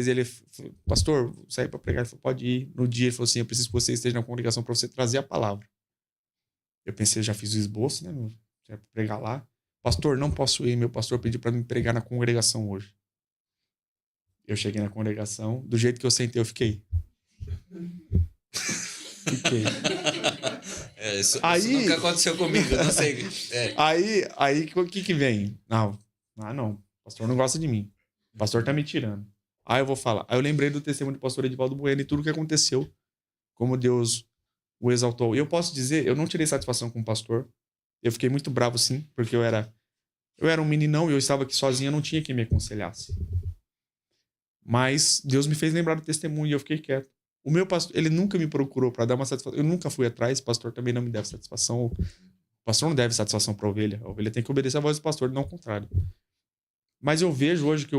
ele falou, pastor, saí pra pregar. Ele falou, pode ir. No dia, ele falou assim, eu preciso que você esteja na congregação pra você trazer a palavra. Eu pensei, eu já fiz o esboço, né, meu? Já pra pregar lá. Pastor, não posso ir. Meu pastor pediu pra me pregar na congregação hoje. Eu cheguei na congregação. Do jeito que eu sentei, eu fiquei. Isso nunca aconteceu comigo, não sei. Aí o que vem? Não, o pastor não gosta de mim. O pastor tá me tirando. Aí eu vou falar. Aí eu lembrei do testemunho do pastor Edivaldo Bueno e tudo que aconteceu. Como Deus o exaltou. E eu posso dizer, eu não tirei satisfação com o pastor. Eu fiquei muito bravo, sim, porque eu era um meninão e eu estava aqui sozinho, eu não tinha quem me aconselhasse. Mas Deus me fez lembrar do testemunho e eu fiquei quieto. O meu pastor, ele nunca me procurou para dar uma satisfação. Eu nunca fui atrás, o pastor também não me deve satisfação. O pastor não deve satisfação para a ovelha. A ovelha tem que obedecer a voz do pastor, não o contrário. Mas eu vejo hoje que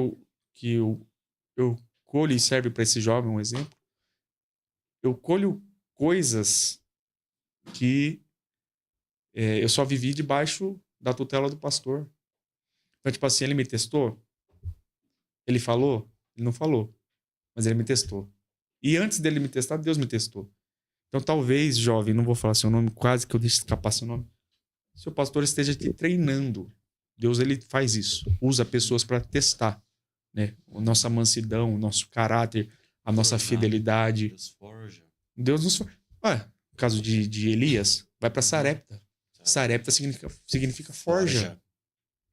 eu colho, e serve para esse jovem um exemplo, eu colho coisas que eu só vivi debaixo da tutela do pastor. Então, tipo assim, ele me testou, ele falou, ele não falou, mas ele me testou. E antes dele me testar, Deus me testou. Então, talvez, jovem, não vou falar seu nome, quase que eu deixo escapar seu nome. Seu pastor esteja te treinando. Deus, ele faz isso. Usa pessoas para testar, né? A nossa mansidão, o nosso caráter, a nossa fidelidade. Deus forja. Deus nos forja. caso de Elias, vai para Sarepta. Sarepta significa forja.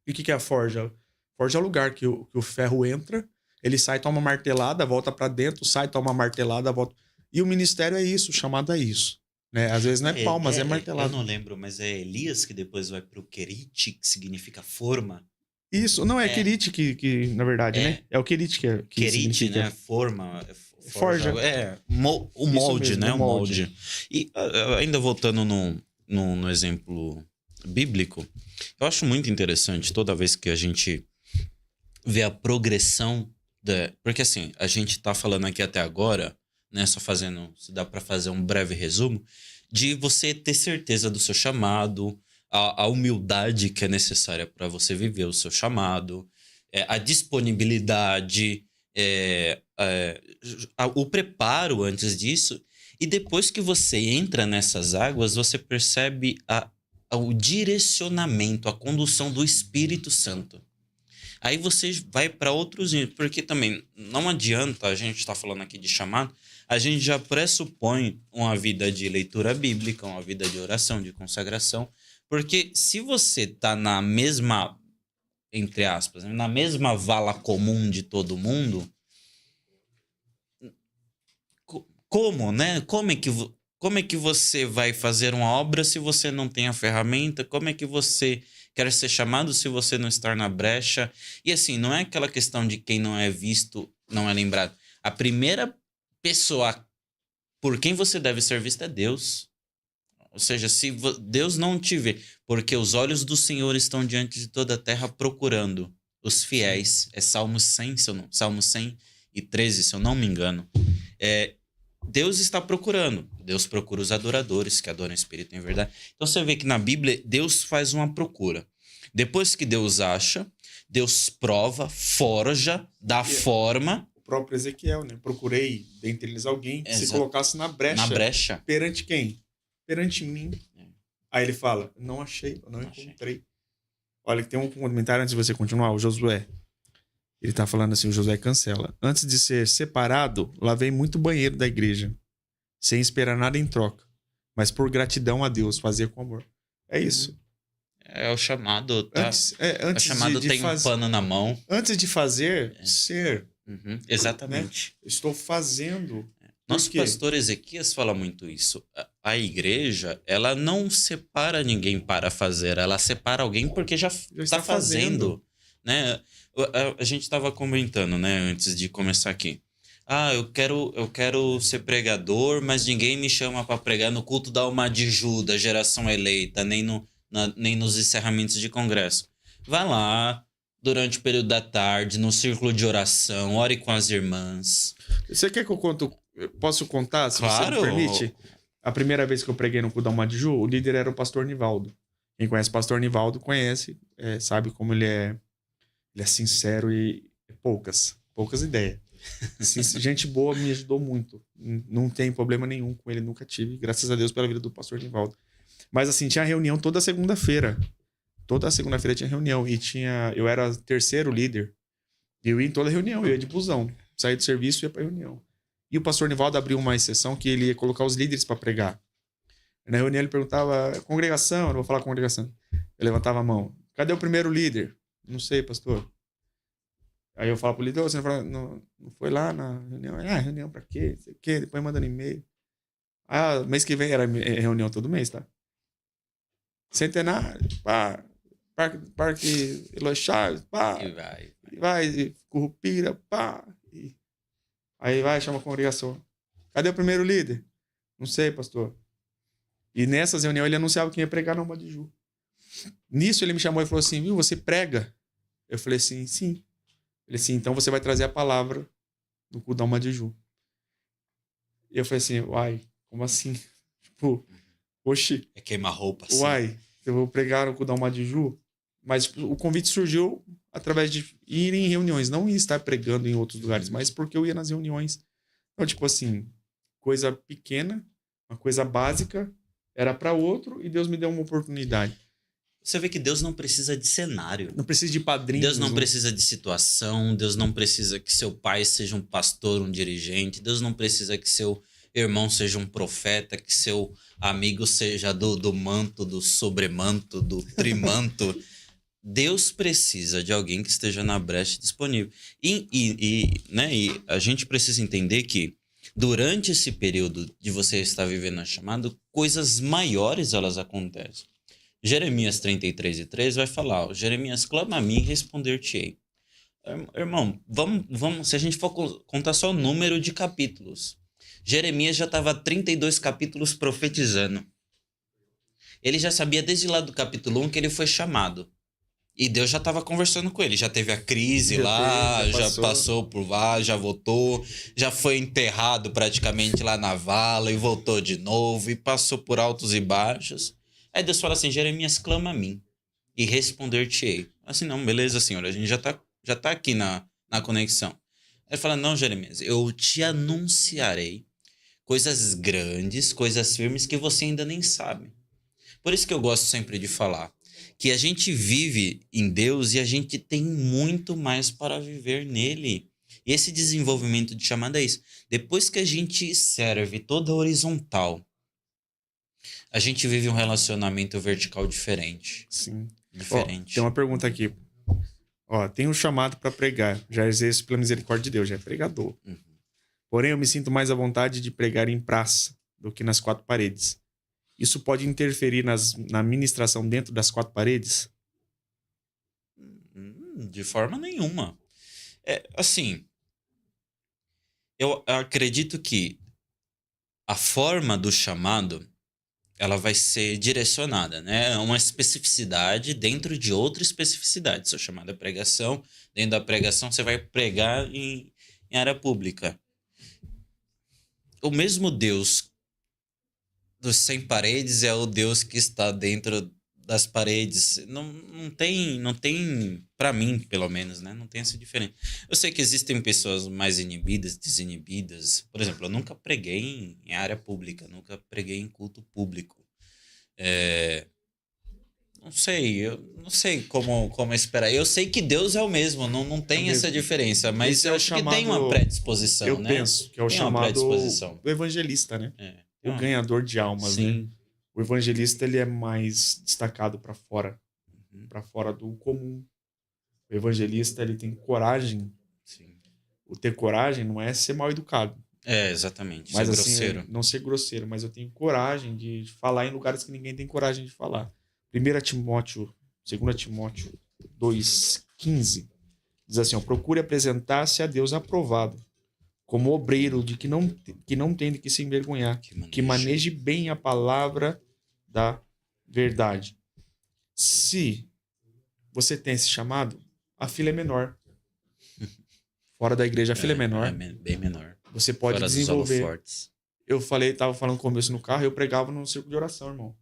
E o que é a forja? Forja é o lugar que o ferro entra, ele sai, toma uma martelada, volta para dentro, sai, toma uma martelada, volta. E o ministério é isso, o chamado é isso. Né? Às vezes não é pau, mas é martelada. Eu não lembro, mas é Elias que depois vai pro Querite, que significa forma. Isso, não, é Querite que na verdade, né? É o Querite que Querite, né? Forma. Forja. O molde, mesmo, né? o molde. E ainda voltando no exemplo bíblico, eu acho muito interessante toda vez que a gente vê a progressão porque assim, a gente tá falando aqui até agora, né? Só fazendo, se dá para fazer um breve resumo, de você ter certeza do seu chamado, a humildade que é necessária para você viver o seu chamado, a disponibilidade, o preparo antes disso. E depois que você entra nessas águas, você percebe o direcionamento, a condução do Espírito Santo. Aí você vai para outros níveis, porque também não adianta a gente estar falando aqui de chamado, a gente já pressupõe uma vida de leitura bíblica, uma vida de oração, de consagração, porque se você está na mesma, entre aspas, na mesma vala comum de todo mundo, como, né? Como é que você vai fazer uma obra se você não tem a ferramenta? Como é que você quer ser chamado se você não estar na brecha? E assim, não é aquela questão de quem não é visto, não é lembrado. A primeira pessoa por quem você deve ser visto é Deus. Ou seja, se Deus não te vê, porque os olhos do Senhor estão diante de toda a terra procurando os fiéis. É Salmo 100, Salmo 113, se eu não me engano. Deus está procurando. Deus procura os adoradores que adoram o Espírito em verdade. Então você vê que na Bíblia Deus faz uma procura. Depois que Deus acha, Deus prova, forja, dá forma. O próprio Ezequiel, né? Procurei dentre eles alguém que se colocasse na brecha. Na brecha. Perante quem? Perante mim. Aí ele fala, não achei, eu não encontrei. Olha, tem um comentário antes de você continuar, o Josué. Ele tá falando assim, o Josué cancela. Antes de ser separado, lavei muito banheiro da igreja, sem esperar nada em troca, mas por gratidão a Deus, fazer com amor. É isso. É o chamado, tá? Antes o chamado tem um pano na mão. Antes de fazer, ser. Uhum, exatamente. Né? Estou fazendo. Nosso pastor Ezequias fala muito isso. A igreja, ela não separa ninguém para fazer, ela separa alguém porque já está fazendo. Né? A gente estava comentando, né, antes de começar aqui. Eu quero ser pregador, mas ninguém me chama para pregar no culto da Alma de Judas, geração eleita, nem nos encerramentos de congresso. Vai lá, durante o período da tarde, no círculo de oração, ore com as irmãs. Você quer que eu conte? Posso contar, se claro. Você me permite? A primeira vez que eu preguei no culto da Alma de Ju, o líder era o pastor Nivaldo. Quem conhece o pastor Nivaldo conhece, sabe como ele é sincero e poucas ideias. Gente boa, me ajudou muito. Não tem problema nenhum com ele, nunca tive. Graças a Deus pela vida do pastor Nivaldo. Mas assim, tinha reunião toda segunda-feira. Toda segunda-feira tinha reunião. E eu era terceiro líder. E eu ia em toda reunião, eu ia de busão. Saía do serviço e ia pra reunião. E o pastor Nivaldo abriu uma exceção que ele ia colocar os líderes para pregar. Na reunião ele perguntava, congregação, eu não vou falar congregação. Eu levantava a mão. Cadê o primeiro líder? Não sei, pastor. Aí eu falo pro líder, você não foi lá na reunião? Reunião pra quê? Não sei o quê. Depois mandando e-mail. Mês que vem era reunião todo mês, tá? Centenário, pá. Parque Eloy Chaves, pá. E vai, Curupira, pá. Aí vai, chama a congregação. Cadê o primeiro líder? Não sei, pastor. E nessas reuniões ele anunciava quem ia pregar na Alma de Ju. Nisso ele me chamou e falou assim, viu, você prega? Eu falei assim, sim. Ele assim, então você vai trazer a palavra no culto da Alma de Ju. E eu falei assim, uai, como assim? Tipo, oxi. É queima-roupa, assim. Uai, eu vou pregar no culto da Alma de Ju? Mas o convite surgiu através de ir em reuniões, não ia estar pregando em outros lugares, mas porque eu ia nas reuniões. Então, tipo assim, coisa pequena, uma coisa básica, era para outro e Deus me deu uma oportunidade. Você vê que Deus não precisa de cenário. Não precisa de padrinhos. Deus não precisa de situação. Deus não precisa que seu pai seja um pastor, um dirigente. Deus não precisa que seu irmão seja um profeta, que seu amigo seja do manto, do sobremanto, do trimanto. Deus precisa de alguém que esteja na brecha disponível. Né, e a gente precisa entender que durante esse período de você estar vivendo a chamada, coisas maiores elas acontecem. Jeremias 33:3 vai falar, Jeremias, clama a mim e responder-te-ei. Irmão, vamos, se a gente for contar só o número de capítulos, Jeremias já estava 32 capítulos profetizando. Ele já sabia desde lá do capítulo 1 que ele foi chamado. E Deus já estava conversando com ele. Já teve a crise lá, já passou por lá, já voltou, já foi enterrado praticamente lá na vala e voltou de novo e passou por altos e baixos. Aí Deus fala assim, Jeremias, clama a mim e responder-te-ei. Assim, não, beleza, Senhor, a gente já tá aqui na conexão. Aí ele fala, não, Jeremias, eu te anunciarei coisas grandes, coisas firmes que você ainda nem sabe. Por isso que eu gosto sempre de falar que a gente vive em Deus e a gente tem muito mais para viver nele. E esse desenvolvimento de chamada é isso. Depois que a gente serve toda horizontal, a gente vive um relacionamento vertical diferente. Sim. Diferente. Tem uma pergunta aqui. Tem um chamado para pregar. Já exerço pela misericórdia de Deus, já é pregador. Uhum. Porém, eu me sinto mais à vontade de pregar em praça do que nas quatro paredes. Isso pode interferir na ministração dentro das quatro paredes? De forma nenhuma. Assim, eu acredito que a forma do chamado, ela vai ser direcionada, né? É uma especificidade dentro de outra especificidade. Seu chamado é pregação. Dentro da pregação, você vai pregar em área pública. O mesmo Deus dos 100 paredes é o Deus que está dentro das paredes. Não tem, para mim, pelo menos, né? Não tem essa diferença. Eu sei que existem pessoas mais inibidas, desinibidas. Por exemplo, eu nunca preguei em área pública, nunca preguei em culto público. Eu não sei como esperar. Eu sei que Deus é o mesmo, não tem essa diferença, mas eu acho que tem uma predisposição, eu né? Eu penso que é o tem chamado do evangelista, né? O ganhador de almas, sim. né? O evangelista, ele é mais destacado para fora, para fora do comum. O evangelista, ele tem coragem. Sim. O ter coragem não é ser mal educado. Exatamente. Mas ser assim, grosseiro. Não ser grosseiro, mas eu tenho coragem de falar em lugares que ninguém tem coragem de falar. 2 Timóteo 2:15 diz assim, procure apresentar-se a Deus aprovado, como obreiro de que não tem de que se envergonhar, que maneje bem a palavra da verdade. Se você tem esse chamado, a fila é menor. Fora da igreja, a fila é menor. Bem menor. Você pode Fora desenvolver. Dos holofortes. Tava falando no começo no carro, eu pregava no círculo de oração, irmão.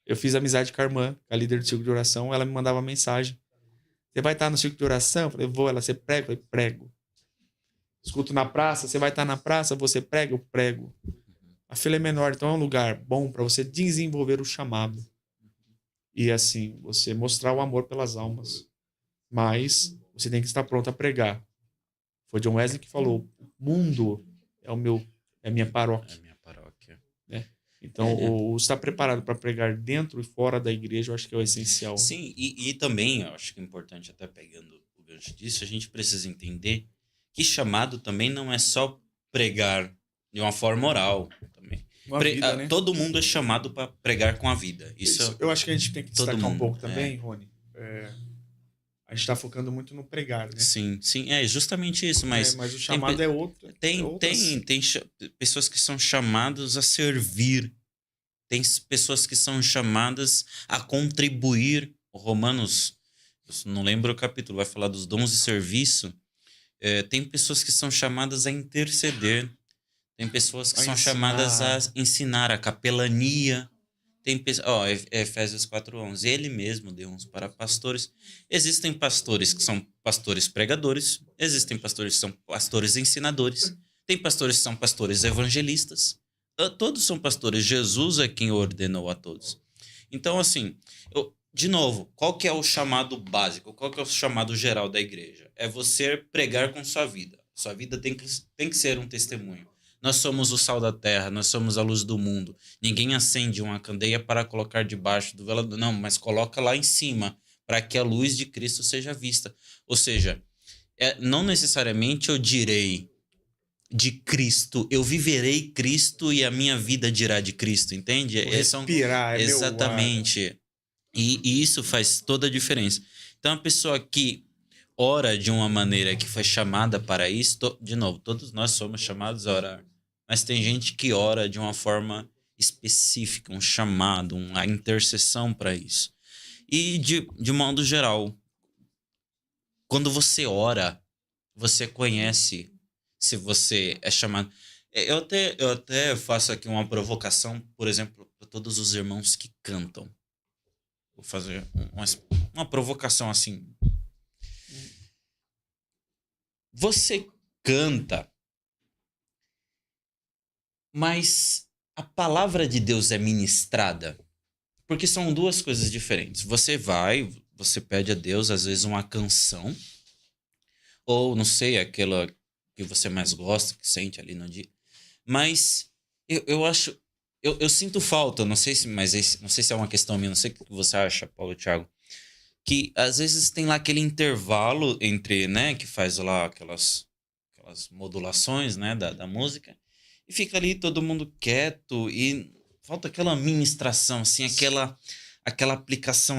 Eu fiz amizade com a irmã, a líder do círculo de oração, ela me mandava mensagem. Você vai estar no círculo de oração? Eu falei, vou. Ela, você prega? Eu falei, prego. Escuto na praça, você vai estar na praça, você prega? Eu prego. A fila é menor, então é um lugar bom para você desenvolver o chamado. E assim, você mostrar o amor pelas almas. Mas você tem que estar pronto a pregar. Foi John Wesley que falou, o mundo é a minha paróquia. É a minha paróquia. Então, estar preparado para pregar dentro e fora da igreja, eu acho que é o essencial. Sim, e também, eu acho que é importante, até pegando o gancho disso, a gente precisa entender que chamado também não é só pregar de uma forma oral também. Vida, né? Todo mundo é chamado para pregar com a vida. Isso eu acho que a gente tem que destacar um pouco também, Rony. A gente está focando muito no pregar, né? Sim, é justamente isso, mas o chamado é outro. Tem pessoas que são chamadas a servir. Tem pessoas que são chamadas a contribuir. O Romanos, eu não lembro o capítulo, vai falar dos dons de serviço. Tem pessoas que são chamadas a interceder. Tem pessoas que são chamadas a ensinar, a capelania. Tem Efésios 4:11. Ele mesmo deu uns para pastores. Existem pastores que são pastores pregadores. Existem pastores que são pastores ensinadores. Tem pastores que são pastores evangelistas. Todos são pastores. Jesus é quem ordenou a todos. Então, assim, de novo, qual que é o chamado básico? Qual que é o chamado geral da igreja? É você pregar com sua vida. Sua vida tem que ser um testemunho. Nós somos o sal da terra, nós somos a luz do mundo. Ninguém acende uma candeia para colocar debaixo do velador. Não, mas coloca lá em cima, para que a luz de Cristo seja vista. Ou seja, não necessariamente eu direi de Cristo, eu viverei Cristo e a minha vida dirá de Cristo, entende? Respirar, exatamente. E isso faz toda a diferença. Então, a pessoa que ora de uma maneira que foi chamada para isso, de novo, todos nós somos chamados a orar, mas tem gente que ora de uma forma específica, um chamado, uma intercessão para isso. E de modo geral, quando você ora, você conhece se você é chamado. Eu até faço aqui uma provocação, por exemplo, para todos os irmãos que cantam. Vou fazer uma provocação assim. Você canta, mas a palavra de Deus é ministrada? Porque são duas coisas diferentes. Você pede a Deus, às vezes, uma canção, ou, não sei, aquela que você mais gosta, que sente ali no dia. Mas eu acho... Eu sinto falta, não sei se é uma questão minha, não sei o que você acha, Paulo e Thiago, que às vezes tem lá aquele intervalo entre, né, que faz lá aquelas modulações, né, da música, e fica ali todo mundo quieto e falta aquela ministração, assim, aquela aplicação,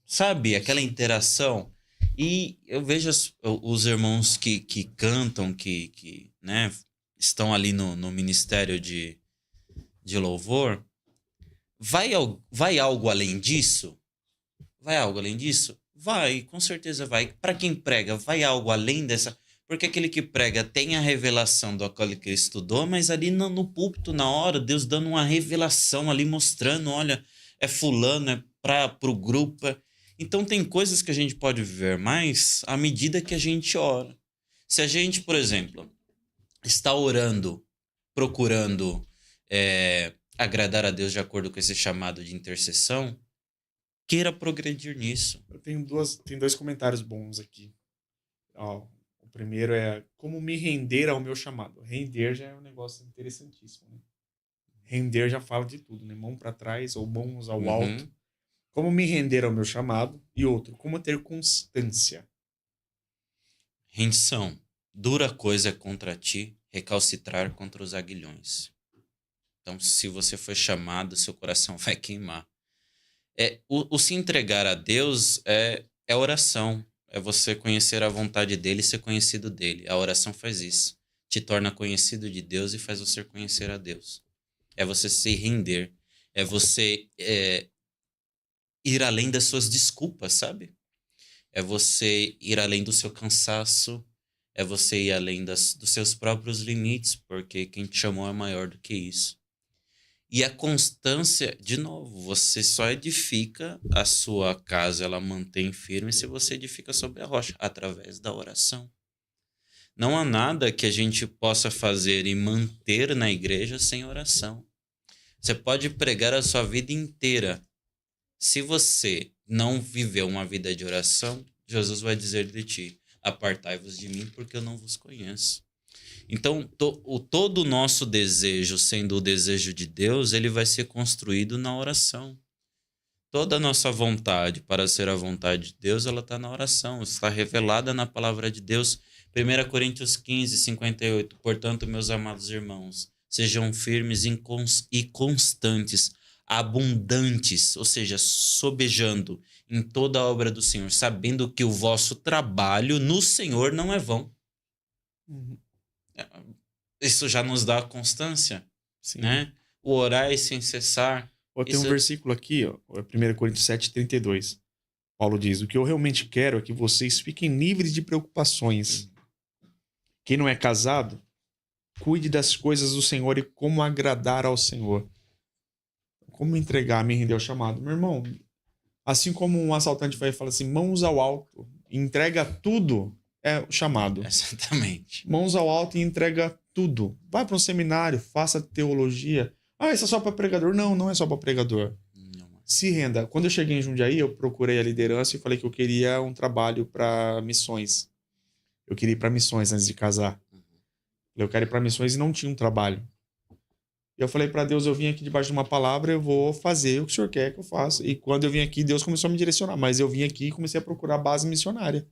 sabe, aquela interação. E eu vejo os irmãos que cantam, que né, estão ali no ministério de louvor. Vai algo além disso? Vai algo além disso? Vai, com certeza vai. Para quem prega, vai algo além dessa... Porque aquele que prega tem a revelação do aquele que ele estudou, mas ali no púlpito, na hora, Deus dando uma revelação ali, mostrando, olha, é fulano, é pro grupo. Então tem coisas que a gente pode viver mais à medida que a gente ora. Se a gente, por exemplo, está orando, procurando agradar a Deus de acordo com esse chamado de intercessão, queira progredir nisso. Eu tenho dois comentários bons aqui. Ó, o primeiro é como me render ao meu chamado. Render já é um negócio interessantíssimo, né? Render já fala de tudo, né? Mão para trás ou mãos ao alto. Como me render ao meu chamado. E outro, como ter constância. Rendição. Dura coisa é contra ti recalcitrar contra os aguilhões. Então, se você foi chamado, seu coração vai queimar. O se entregar a Deus é oração. É você conhecer a vontade dele e ser conhecido dele. A oração faz isso. Te torna conhecido de Deus e faz você conhecer a Deus. É você se render. É você ir além das suas desculpas, sabe? É você ir além do seu cansaço. É você ir além dos seus próprios limites, porque quem te chamou é maior do que isso. E a constância, de novo, você só edifica a sua casa, ela mantém firme se você edifica sobre a rocha, através da oração. Não há nada que a gente possa fazer e manter na igreja sem oração. Você pode pregar a sua vida inteira. Se você não viver uma vida de oração, Jesus vai dizer de ti: apartai-vos de mim, porque eu não vos conheço. Então, todo o nosso desejo, sendo o desejo de Deus, ele vai ser construído na oração. Toda a nossa vontade para ser a vontade de Deus, ela está na oração, está revelada na palavra de Deus. 1 Coríntios 15, 58. Portanto, meus amados irmãos, sejam firmes e constantes, abundantes, ou seja, sobejando em toda a obra do Senhor, sabendo que o vosso trabalho no Senhor não é vão. Isso já nos dá constância, Sim. Né? O orar é sem cessar. Tem um versículo aqui, ó, 1 Coríntios 7, 32. Paulo diz: o que eu realmente quero é que vocês fiquem livres de preocupações. Quem não é casado, cuide das coisas do Senhor e como agradar ao Senhor. Como entregar, me render ao chamado. Meu irmão, assim como um assaltante vai falar assim, mãos ao alto, entrega tudo, é o chamado. Exatamente. Mãos ao alto e entrega tudo. Vai para um seminário, faça teologia. Isso é só para pregador? Não, não é só para pregador. Não. Se renda. Quando eu cheguei em Jundiaí, eu procurei a liderança e falei que eu queria um trabalho para missões. Eu queria ir para missões antes de casar. Eu quero ir para missões e não tinha um trabalho. E eu falei para Deus, eu vim aqui debaixo de uma palavra, eu vou fazer o que o Senhor quer que eu faça. E quando eu vim aqui, Deus começou a me direcionar. Mas eu vim aqui e comecei a procurar base missionária.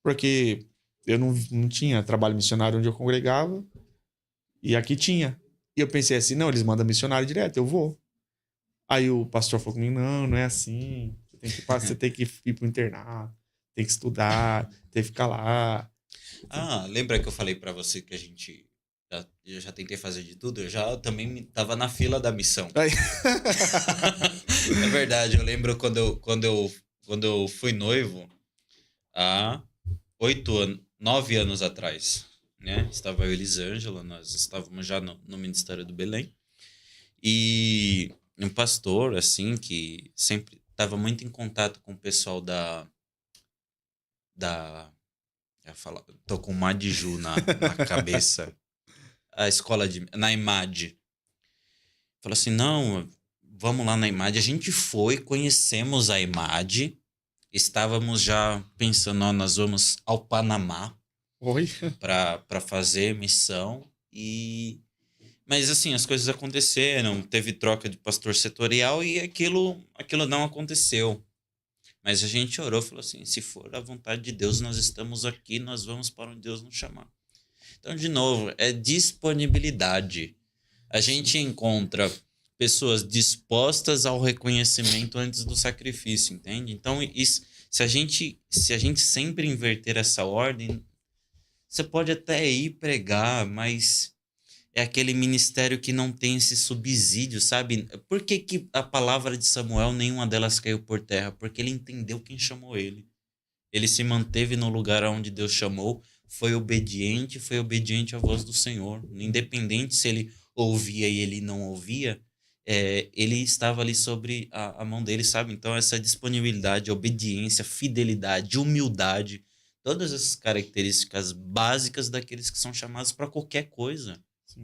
Porque eu não tinha trabalho missionário onde eu congregava. E aqui tinha. E eu pensei assim, não, eles mandam missionário direto, eu vou. Aí o pastor falou comigo, não é assim. Você tem que ir pro internato, tem que estudar, tem que ficar lá. Lembra que eu falei pra você que eu já tentei fazer de tudo? Eu já também tava na fila da missão. Aí... É verdade, eu lembro quando eu fui noivo há 9 anos atrás, né? Estava eu e Elisângela, nós estávamos já no Ministério do Belém. E um pastor, assim, que sempre estava muito em contato com o pessoal tô com Madju na cabeça. A escola na IMAD. Falou assim, não, vamos lá na IMAD. A gente foi, conhecemos a IMAD. Estávamos já pensando, nós vamos ao Panamá para fazer missão. Mas assim, as coisas aconteceram. Teve troca de pastor setorial e aquilo não aconteceu. Mas a gente orou e falou assim, se for a vontade de Deus, nós estamos aqui, nós vamos para onde Deus nos chamar. Então, de novo, é disponibilidade. A gente encontra pessoas dispostas ao reconhecimento antes do sacrifício, entende? Então, se a gente sempre inverter essa ordem, você pode até ir pregar, mas é aquele ministério que não tem esse subsídio, sabe? Por que a palavra de Samuel, nenhuma delas caiu por terra? Porque ele entendeu quem chamou ele. Ele se manteve no lugar onde Deus chamou, foi obediente à voz do Senhor. Independente se ele ouvia e ele não ouvia, ele estava ali sobre a mão dele, sabe? Então essa disponibilidade, obediência, fidelidade, humildade, todas essas características básicas daqueles que são chamados para qualquer coisa. Sim.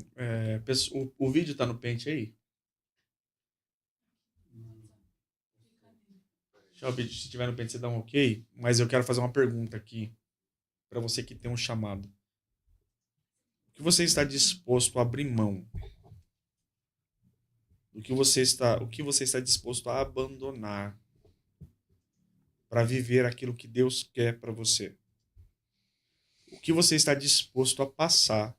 O vídeo tá no pente aí? Deixa eu ver, se tiver no pente você dá um ok, mas eu quero fazer uma pergunta aqui para você que tem um chamado. O que você está disposto a abrir mão? O que você está disposto a abandonar para viver aquilo que Deus quer para você? O que você está disposto a passar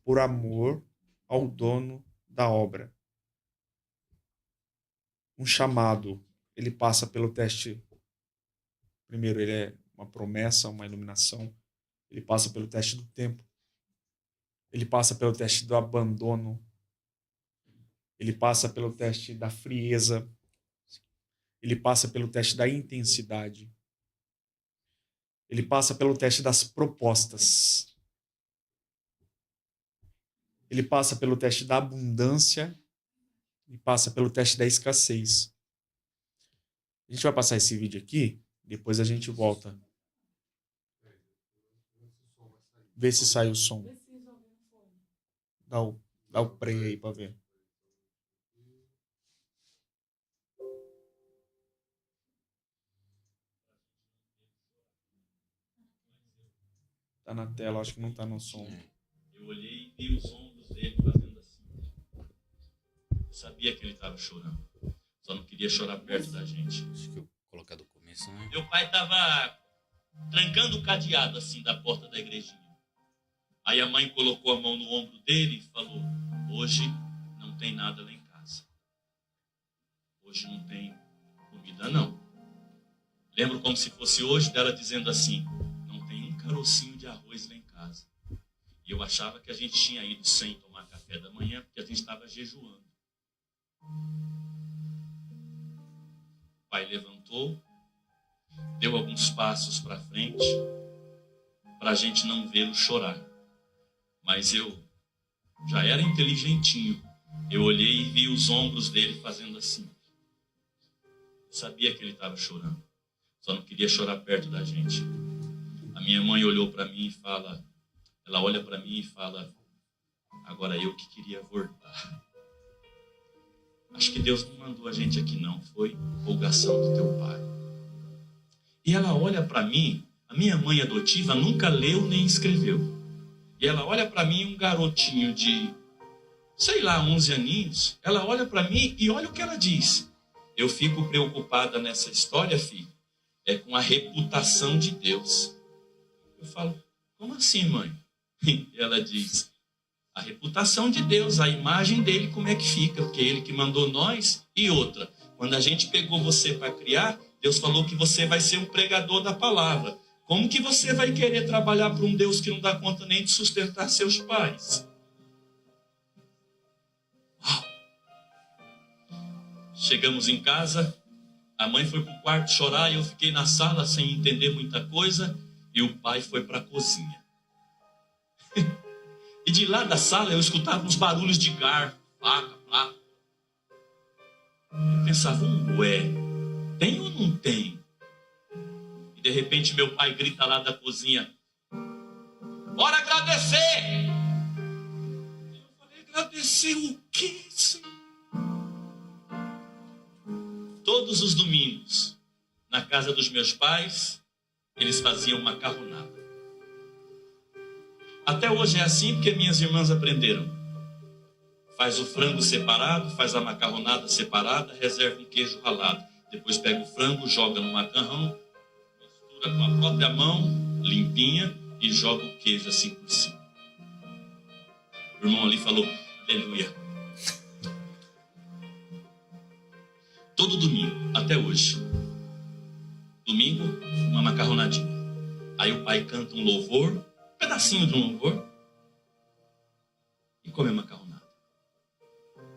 por amor ao dono da obra? Um chamado, ele passa pelo teste. Primeiro, ele é uma promessa, uma iluminação. Ele passa pelo teste do tempo. Ele passa pelo teste do abandono. Ele passa pelo teste da frieza. Ele passa pelo teste da intensidade. Ele passa pelo teste das propostas. Ele passa pelo teste da abundância e passa pelo teste da escassez. A gente vai passar esse vídeo aqui, depois a gente volta. Vê se sai o som. Dá o play aí pra ver. Tá na tela, acho que não tá no som. Eu olhei e vi os ombros dele fazendo assim. Eu sabia que ele estava chorando. Só não queria chorar perto da gente. Acho que eu vou colocar do começo, né? Meu pai estava trancando o cadeado assim da porta da igrejinha. Aí a mãe colocou a mão no ombro dele e falou: hoje não tem nada lá em casa. Hoje não tem comida não. Lembro como se fosse hoje dela dizendo assim: não tem um carocinho de arroz lá em casa. E eu achava que a gente tinha ido sem tomar café da manhã porque a gente estava jejuando. O pai levantou, deu alguns passos para frente para a gente não vê-lo chorar. Mas eu já era inteligentinho. Eu olhei e vi os ombros dele fazendo assim. Eu sabia que ele estava chorando. Só não queria chorar perto da gente. A minha mãe olhou para mim e fala... Ela olha para mim e fala... Agora eu que queria abortar. Acho que Deus não mandou a gente aqui não. Foi empolgação do teu pai. E ela olha para mim. A minha mãe adotiva nunca leu nem escreveu. E ela olha para mim, um garotinho de, sei lá, 11 aninhos. Ela olha para mim e olha o que ela diz. Eu fico preocupada nessa história, filho, é com a reputação de Deus. Eu falo, como assim, mãe? E ela diz, a reputação de Deus, a imagem dele, como é que fica? Porque ele que mandou nós. E outra, quando a gente pegou você para criar, Deus falou que você vai ser um pregador da palavra. Como que você vai querer trabalhar para um Deus que não dá conta nem de sustentar seus pais? Uau. Chegamos em casa, a mãe foi para o quarto chorar e eu fiquei na sala sem entender muita coisa e o pai foi para a cozinha. E de lá da sala eu escutava uns barulhos de garfo, faca, prato. Eu pensava, ué, tem ou não tem? De repente meu pai grita lá da cozinha, bora agradecer! Eu falei, agradecer o quê, Senhor? Todos os domingos, na casa dos meus pais, eles faziam macarronada. Até hoje é assim porque minhas irmãs aprenderam. Faz o frango separado, faz a macarronada separada, reserva um queijo ralado. Depois pega o frango, joga no macarrão, com a própria mão, limpinha, e joga o queijo assim por cima. O irmão ali falou, aleluia. Todo domingo, até hoje. Domingo, uma macarronadinha. Aí o pai canta um louvor, um pedacinho de um louvor, e come a macarronada.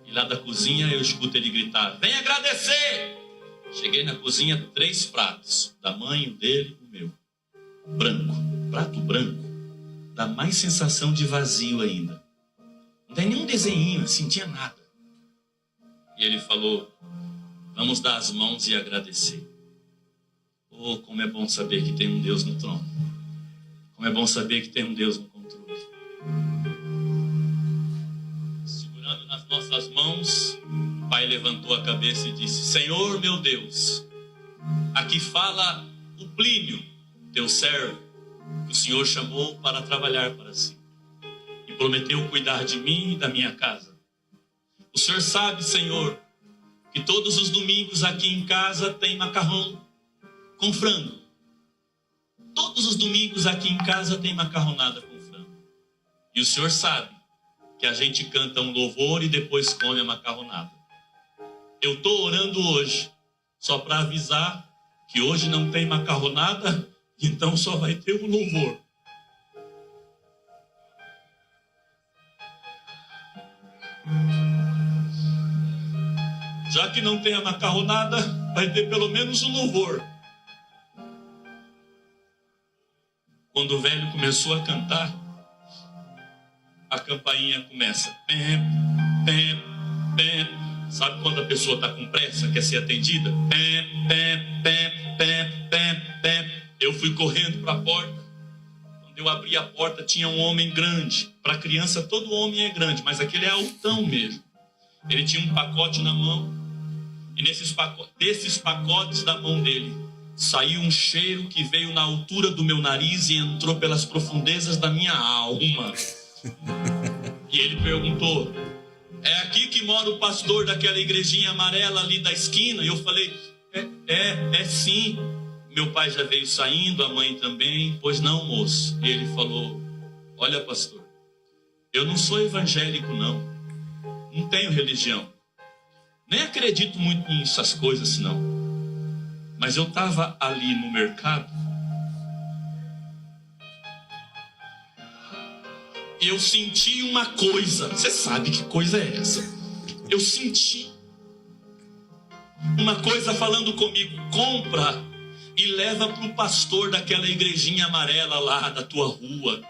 E lá da cozinha eu escuto ele gritar, vem agradecer! Cheguei na cozinha, 3 pratos. Da mãe, o dele, o meu. Branco. Prato branco. Dá mais sensação de vazio ainda. Não tem nenhum desenho, assim, não tinha nada. E ele falou, vamos dar as mãos e agradecer. Oh, como é bom saber que tem um Deus no trono. Como é bom saber que tem um Deus no controle. Segurando nas nossas mãos, o pai levantou a cabeça e disse, Senhor meu Deus, aqui fala o Plínio, teu servo, que o Senhor chamou para trabalhar para si. E prometeu cuidar de mim e da minha casa. O Senhor sabe, Senhor, que todos os domingos aqui em casa tem macarrão com frango. Todos os domingos aqui em casa tem macarronada com frango. E o Senhor sabe que a gente canta um louvor e depois come a macarronada. Eu estou orando hoje só para avisar que hoje não tem macarronada, então só vai ter o louvor. Já que não tem a macarronada, vai ter pelo menos o louvor. Quando o velho começou a cantar, a campainha começa. Pem, pem, pem. Sabe quando a pessoa está com pressa, quer ser atendida? Pem, pem, pem, pem, pem, pem. Eu fui correndo para a porta. Quando eu abri a porta, tinha um homem grande. Para criança, todo homem é grande, mas aquele é altão mesmo. Ele tinha um pacote na mão. E desses pacotes da mão dele, saiu um cheiro que veio na altura do meu nariz e entrou pelas profundezas da minha alma. E ele perguntou, é aqui que mora o pastor daquela igrejinha amarela ali da esquina? E eu falei, é sim. Meu pai já veio saindo, a mãe também. Pois não, moço. E ele falou, olha, pastor, eu não sou evangélico, não. Não tenho religião. Nem acredito muito nessas coisas, não. Mas eu estava ali no mercado e eu senti uma coisa. Você sabe que coisa é essa? Eu senti uma coisa falando comigo, compra e leva para o pastor daquela igrejinha amarela lá da tua rua.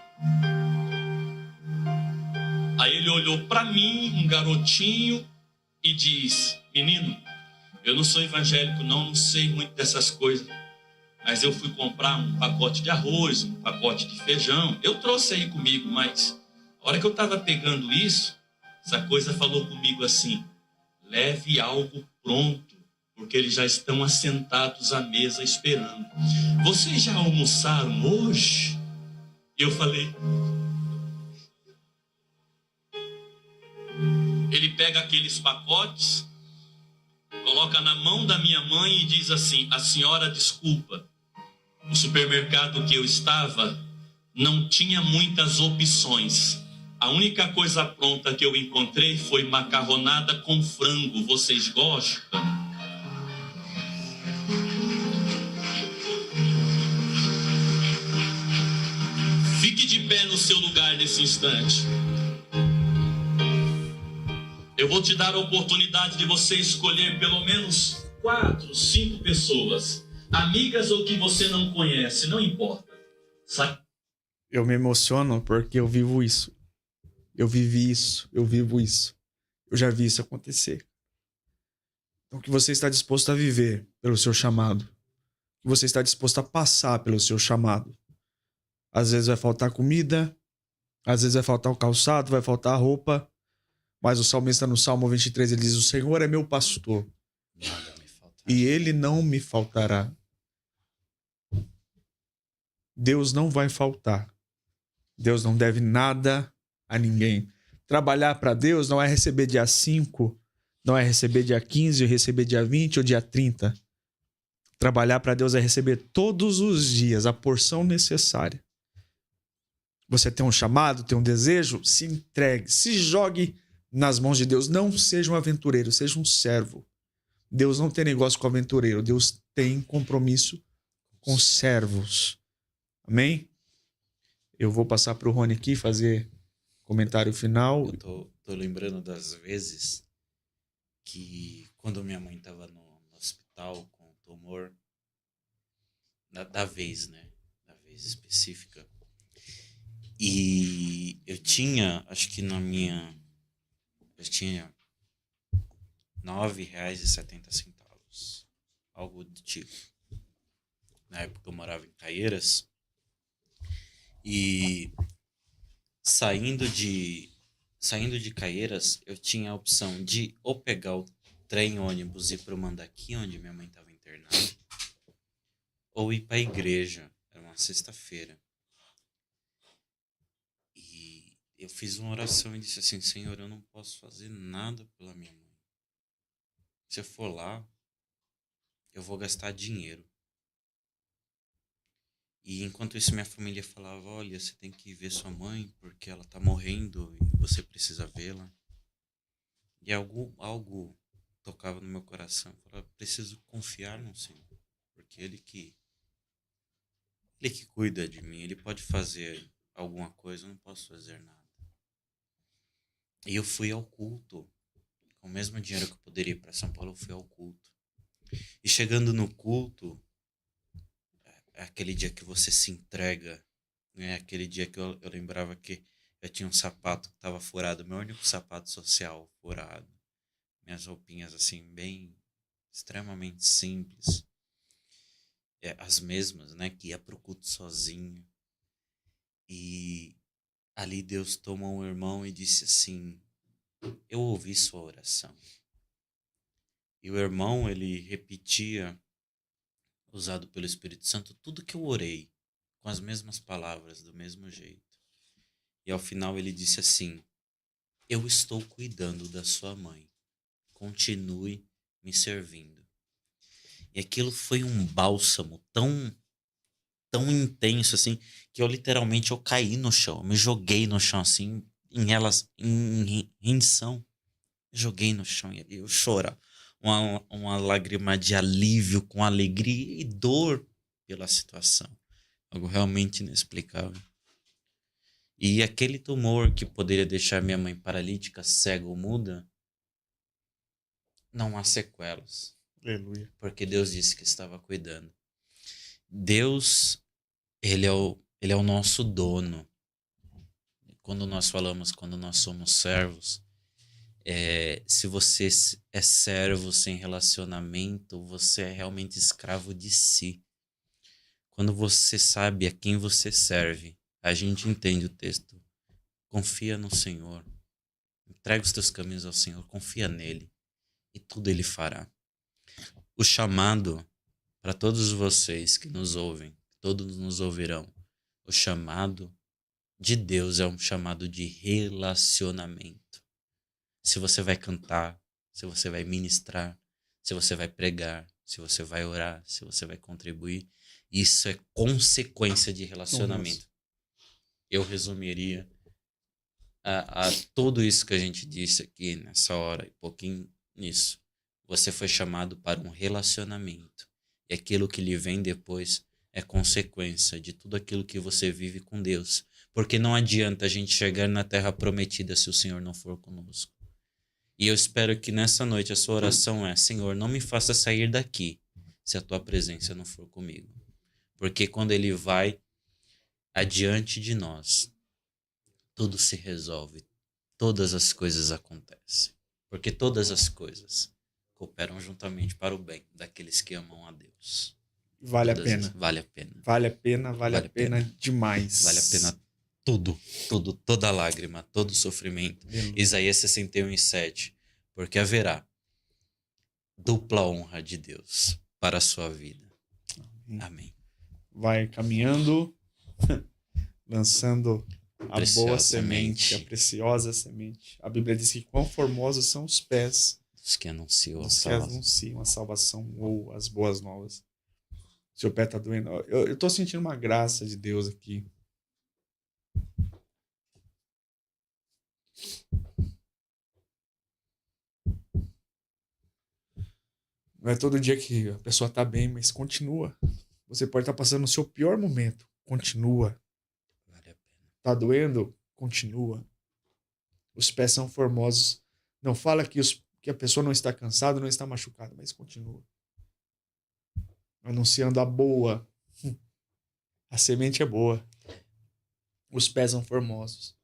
Aí ele olhou para mim, um garotinho, e diz, menino, eu não sou evangélico não sei muito dessas coisas, mas eu fui comprar um pacote de arroz, um pacote de feijão, eu trouxe aí comigo, mas a hora que eu estava pegando isso, essa coisa falou comigo assim, leve algo pronto, porque eles já estão assentados à mesa esperando. Vocês já almoçaram hoje? E eu falei, pega aqueles pacotes, coloca na mão da minha mãe e diz assim: a senhora desculpa, o supermercado que eu estava não tinha muitas opções. A única coisa pronta que eu encontrei foi macarronada com frango. Vocês gostam? Fique de pé no seu lugar nesse instante. Eu vou te dar a oportunidade de você escolher pelo menos 4, 5 pessoas, amigas ou que você não conhece, não importa. Eu me emociono porque eu vivo isso. Eu vivi isso, eu vivo isso. Eu já vi isso acontecer. Então, o que você está disposto a viver pelo seu chamado? O que você está disposto a passar pelo seu chamado? Às vezes vai faltar comida, às vezes vai faltar o calçado, vai faltar a roupa. Mas o salmista no Salmo 23, ele diz: o Senhor é meu pastor e ele não me faltará. Deus não vai faltar. Deus não deve nada a ninguém. Trabalhar para Deus não é receber dia 5, não é receber dia 15, receber dia 20 ou dia 30. Trabalhar para Deus é receber todos os dias a porção necessária. Você tem um chamado, tem um desejo, se entregue, se jogue nas mãos de Deus. Não seja um aventureiro, seja um servo. Deus não tem negócio com aventureiro. Deus tem compromisso com servos. Amém? Eu vou passar para o Rony aqui fazer comentário final. Eu tô lembrando das vezes que quando minha mãe estava no hospital com tumor, da vez, né? Da vez específica. E eu tinha, acho que eu tinha R$9,70, algo do tipo. Na época eu morava em Caieiras. E saindo de Caieiras, eu tinha a opção de ou pegar o trem, ônibus e ir para o Mandaqui, onde minha mãe estava internada, ou ir para a igreja. Era uma sexta-feira. E eu fiz uma oração e disse assim: Senhor, eu não posso fazer nada pela minha mãe. Se eu for lá, eu vou gastar dinheiro. E enquanto isso minha família falava: olha, você tem que ver sua mãe porque ela tá morrendo e você precisa vê-la. E algo tocava no meu coração. Eu falava: preciso confiar no Senhor, porque Ele que cuida de mim. Ele pode fazer alguma coisa, eu não posso fazer nada. E eu fui ao culto. Com o mesmo dinheiro que eu poderia ir para São Paulo, eu fui ao culto. E chegando no culto, é aquele dia que você se entrega, né? Aquele dia que eu lembrava que eu tinha um sapato que estava furado, meu único sapato social furado. Minhas roupinhas assim, bem, extremamente simples. As mesmas, né? Que ia pro culto sozinho. E ali Deus tomou um irmão e disse assim: eu ouvi sua oração. E o irmão, ele repetia, usado pelo Espírito Santo, tudo que eu orei, com as mesmas palavras, do mesmo jeito. E ao final ele disse assim: eu estou cuidando da sua mãe. Continue me servindo. E aquilo foi um bálsamo tão intenso assim, que eu literalmente caí no chão. Eu me joguei no chão assim, em rendição. Joguei no chão e eu chorava. Uma lágrima de alívio com alegria e dor pela situação. Algo realmente inexplicável. E aquele tumor que poderia deixar minha mãe paralítica, cega ou muda, não há sequelas. Aleluia. Porque Deus disse que estava cuidando. Deus, ele é o nosso dono. Quando nós somos servos, se você é servo sem relacionamento, você é realmente escravo de si. Quando você sabe a quem você serve, a gente entende o texto. Confia no Senhor. Entrega os teus caminhos ao Senhor. Confia nele. E tudo ele fará. O chamado para todos vocês que nos ouvem, todos nos ouvirão. O chamado de Deus é um chamado de relacionamento. se você vai cantar, se você vai ministrar, se você vai pregar, se você vai orar, se você vai contribuir. Isso é consequência de relacionamento. Eu resumiria a tudo isso que a gente disse aqui nessa hora, e pouquinho nisso. Você foi chamado para um relacionamento. E aquilo que lhe vem depois é consequência de tudo aquilo que você vive com Deus. Porque não adianta a gente chegar na terra prometida se o Senhor não for conosco. E eu espero que nessa noite a sua oração é: Senhor, não me faça sair daqui se a tua presença não for comigo. Porque quando Ele vai adiante de nós, tudo se resolve, todas as coisas acontecem. Porque todas as coisas cooperam juntamente para o bem daqueles que amam a Deus. Vale a pena. Vale a pena. Vale a pena demais. Vale a pena tudo, toda lágrima, todo sofrimento. Isaías 61:7. Porque haverá dupla honra de Deus para a sua vida. Amém. Vai caminhando, lançando a boa semente, a preciosa semente. A Bíblia diz que quão formosos são os pés dos que anunciam a salvação ou as boas novas. Seu pé tá doendo. Eu tô sentindo uma graça de Deus aqui. Não é todo dia que a pessoa tá bem, mas continua. Você pode estar passando o seu pior momento. Continua. Vale a pena. Tá doendo? Continua. Os pés são formosos. Não fala que a pessoa não está cansada, não está machucada, mas continua. Anunciando a boa. A semente é boa. Os pés são formosos.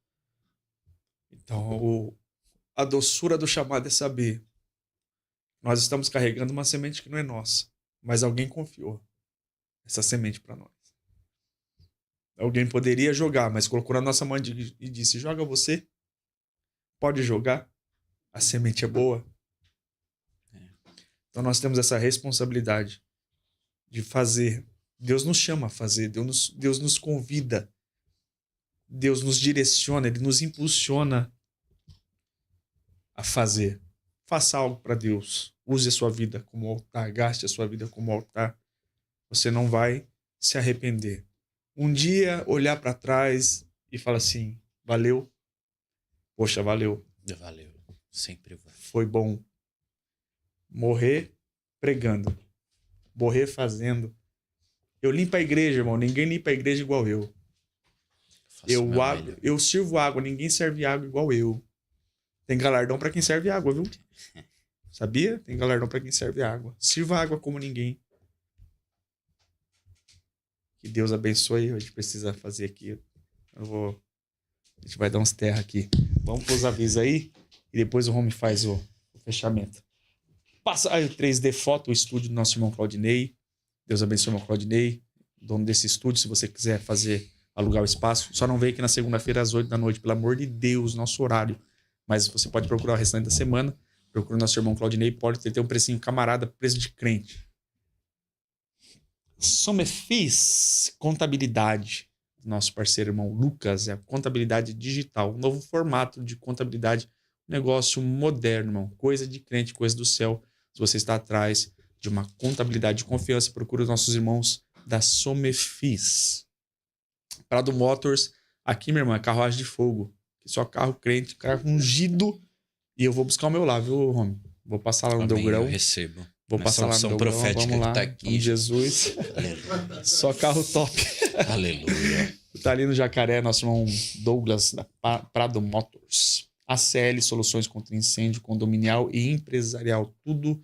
Então, a doçura do chamado é saber: nós estamos carregando uma semente que não é nossa, mas alguém confiou essa semente para nós. Alguém poderia jogar, mas colocou na nossa mão e disse: joga você. Pode jogar. A semente é boa. Então nós temos essa responsabilidade de fazer. Deus nos chama a fazer. Deus nos convida. Deus nos direciona. Ele nos impulsiona a fazer. Faça algo para Deus. Use a sua vida como altar. Gaste a sua vida como altar. Você não vai se arrepender. Um dia olhar para trás e falar assim: valeu. Poxa, valeu. Valeu. Sempre vai. Foi bom. Morrer pregando. Morrer fazendo. Eu limpo a igreja, irmão. Ninguém limpa a igreja igual eu. Eu sirvo água. Ninguém serve água igual eu. Tem galardão para quem serve água, viu? Sabia? Tem galardão para quem serve água. Sirva água como ninguém. Que Deus abençoe. A gente precisa fazer aqui. A gente vai dar uns terra aqui. Vamos pôr os avisos aí. E depois o Home faz o fechamento. Passa aí o 3D Foto, o estúdio do nosso irmão Claudinei. Deus abençoe o irmão Claudinei, dono desse estúdio. Se você quiser alugar o espaço, só não vem aqui na segunda-feira às 8 da noite, pelo amor de Deus, nosso horário. Mas você pode procurar o restante da semana. Procura o nosso irmão Claudinei, pode ter um precinho camarada, preço de crente. Somefis, contabilidade. Nosso parceiro irmão Lucas, é a contabilidade digital. Um novo formato de contabilidade, negócio moderno, irmão. Coisa de crente, coisa do céu. Se você está atrás de uma contabilidade de confiança, procura os nossos irmãos da Somefis. Prado Motors, aqui, minha irmã, carruagem de fogo. Só carro crente, carro ungido. E eu vou buscar o meu lá, viu, Rome? Vou passar lá no Delgrão. Eu recebo. Vou passar lá no Delgrão. Vamos lá, tá aqui. em Jesus. Só carro top. Aleluia. Tá ali no Jacaré, nosso irmão Douglas, da Prado Motors. ACL, soluções contra incêndio condominial e empresarial. Tudo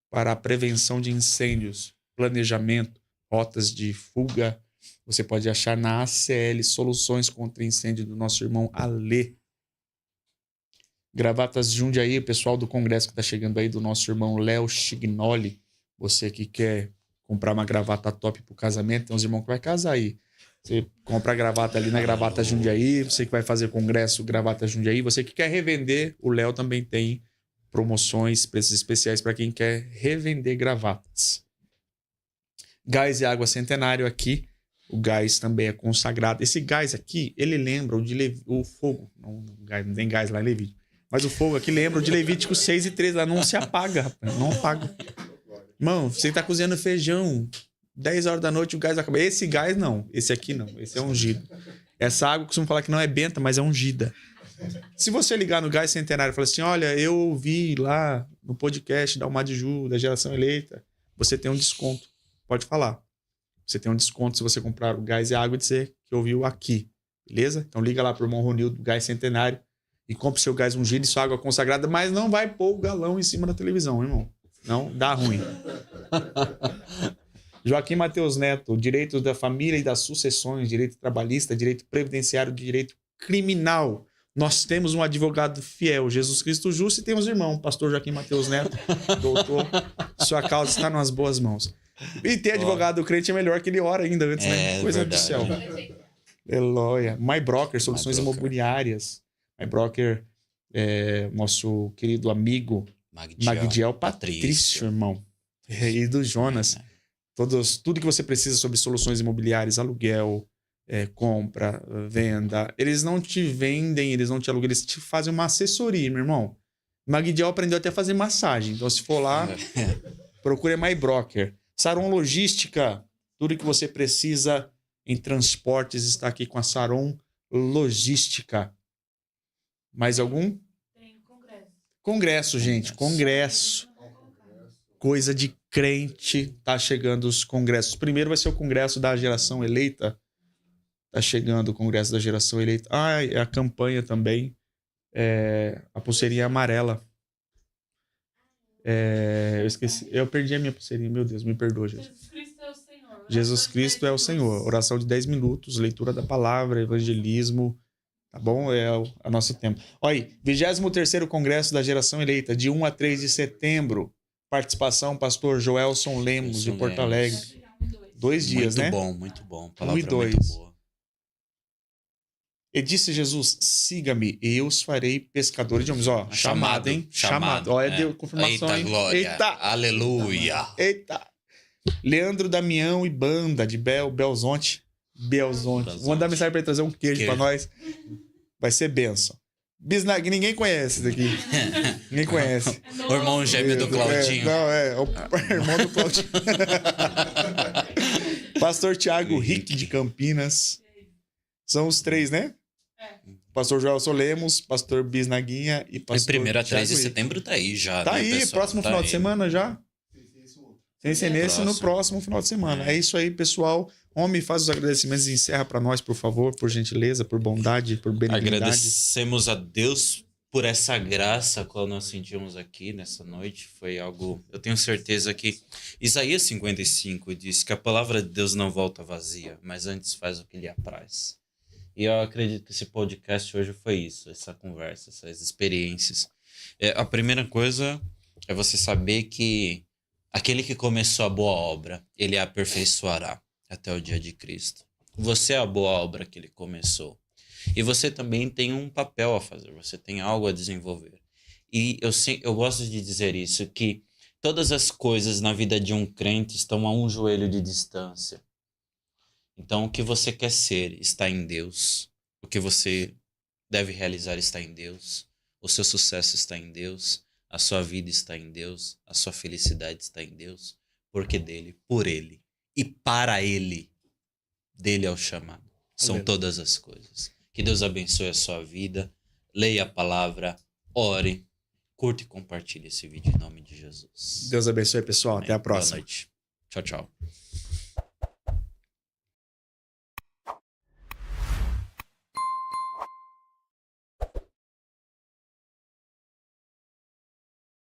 para a prevenção de incêndios, planejamento, rotas de fuga. Você pode achar na ACL, soluções contra incêndio do nosso irmão Alê. Gravatas Jundiaí, o pessoal do congresso que está chegando aí, do nosso irmão Léo Chignoli. Você que quer comprar uma gravata top pro casamento, tem uns irmãos que vai casar aí. Você compra a gravata ali na Gravata Jundiaí, você que vai fazer congresso, Gravata Jundiaí. Você que quer revender, o Léo também tem promoções, preços especiais para quem quer revender gravatas. Gás e água centenário aqui. O gás também é consagrado. Esse gás aqui, ele lembra o fogo. Não tem gás lá em Levítico. Mas o fogo aqui lembra de Levítico 6:13. Lá não se apaga, rapaz. Não apaga. Irmão, você tá cozinhando feijão. 10 horas da noite o gás acaba. Esse gás não. Esse aqui não. Esse é ungido. Essa água costuma falar que não é benta, mas é ungida. Se você ligar no Gás Centenário e falar assim, olha, eu ouvi lá no podcast da Almadiju, da Geração Eleita, você tem um desconto. Pode falar. Você tem um desconto se você comprar o gás e a água e dizer que ouviu aqui. Beleza? Então liga lá pro irmão Ronildo do Gás Centenário e compre seu gás ungido e sua água consagrada, mas não vai pôr o galão em cima da televisão, irmão. Não, dá ruim. Joaquim Mateus Neto, direitos da família e das sucessões, direito trabalhista, direito previdenciário, direito criminal. Nós temos um advogado fiel, Jesus Cristo justo, e temos irmão, pastor Joaquim Mateus Neto, doutor. Sua causa está nas boas mãos. E ter advogado crente é melhor que ele ora ainda antes, né? Coisa do céu. Eloia. MyBroker, soluções imobiliárias. MyBroker, nosso querido amigo Magdiel Patrício, irmão. E do Jonas. Tudo que você precisa sobre soluções imobiliárias, aluguel, compra, venda. Eles não te vendem, eles não te alugam, eles te fazem uma assessoria, meu irmão. Magdiel aprendeu até a fazer massagem. Então, se for lá, procure MyBroker. Saron Logística, tudo que você precisa em transportes está aqui com a Saron Logística. Mais algum? Tem congresso. Congresso, gente. Congresso. Coisa de crente. Tá chegando os congressos. Primeiro vai ser o congresso da Geração Eleita. Tá chegando o congresso da Geração Eleita. É a campanha também. A pulseirinha amarela. Eu esqueci. Eu perdi a minha pulseirinha. Meu Deus, me perdoa, Jesus. Jesus Cristo é o Senhor. Jesus Cristo é o Senhor. Oração de 10 minutos, leitura da palavra, evangelismo. Tá bom? É o nosso tempo. Olha aí, 23º Congresso da Geração Eleita, de 1 a 3 de setembro. Participação, pastor Joelson Lemos, de Porto Alegre. 2 dias, né? Muito bom. Palavra 1 e 2. muito boa. E disse Jesus, siga-me e eu os farei pescadores de homens. Ó, chamado, hein? Chamado. Ó, deu confirmação, Eita, hein? glória. Eita! Aleluia. Eita! Leandro Damião e banda de Belzonte. Vou mandar mensagem pra ele trazer um queijo pra nós. Vai ser bênção. Bisnag, ninguém conhece isso daqui. Ninguém conhece. O irmão gêmeo do Claudinho. O irmão do Claudinho. Pastor Tiago Rick de Campinas. São os 3, né? Pastor Joelson Lemos, pastor Bisnaguinha e pastor. E 1º a 3 de Thiago setembro tá aí já. Tá né, aí, pessoal? próximo Tá final aí. de semana já? Sem ser nesse, no próximo final de semana. É isso aí, pessoal. Homem, faz os agradecimentos e encerra para nós, por favor, por gentileza, por bondade, por benignidade. Agradecemos a Deus por essa graça que nós sentimos aqui nessa noite. Foi algo... Eu tenho certeza que Isaías 55 diz que a palavra de Deus não volta vazia, mas antes faz o que lhe apraz. E eu acredito que esse podcast hoje foi isso, essa conversa, essas experiências. A primeira coisa é você saber que aquele que começou a boa obra, ele a aperfeiçoará até o dia de Cristo. Você é a boa obra que ele começou. E você também tem um papel a fazer, você tem algo a desenvolver. E eu gosto de dizer isso, que todas as coisas na vida de um crente estão a um joelho de distância. Então, o que você quer ser está em Deus. O que você deve realizar está em Deus. O seu sucesso está em Deus. A sua vida está em Deus. A sua felicidade está em Deus. Porque dele, por ele e para ele, dele é o chamado. São todas as coisas. Que Deus abençoe a sua vida. Leia a palavra, ore, curta e compartilhe esse vídeo em nome de Jesus. Deus abençoe, pessoal. Amém. Até a próxima. Boa noite. Tchau, tchau.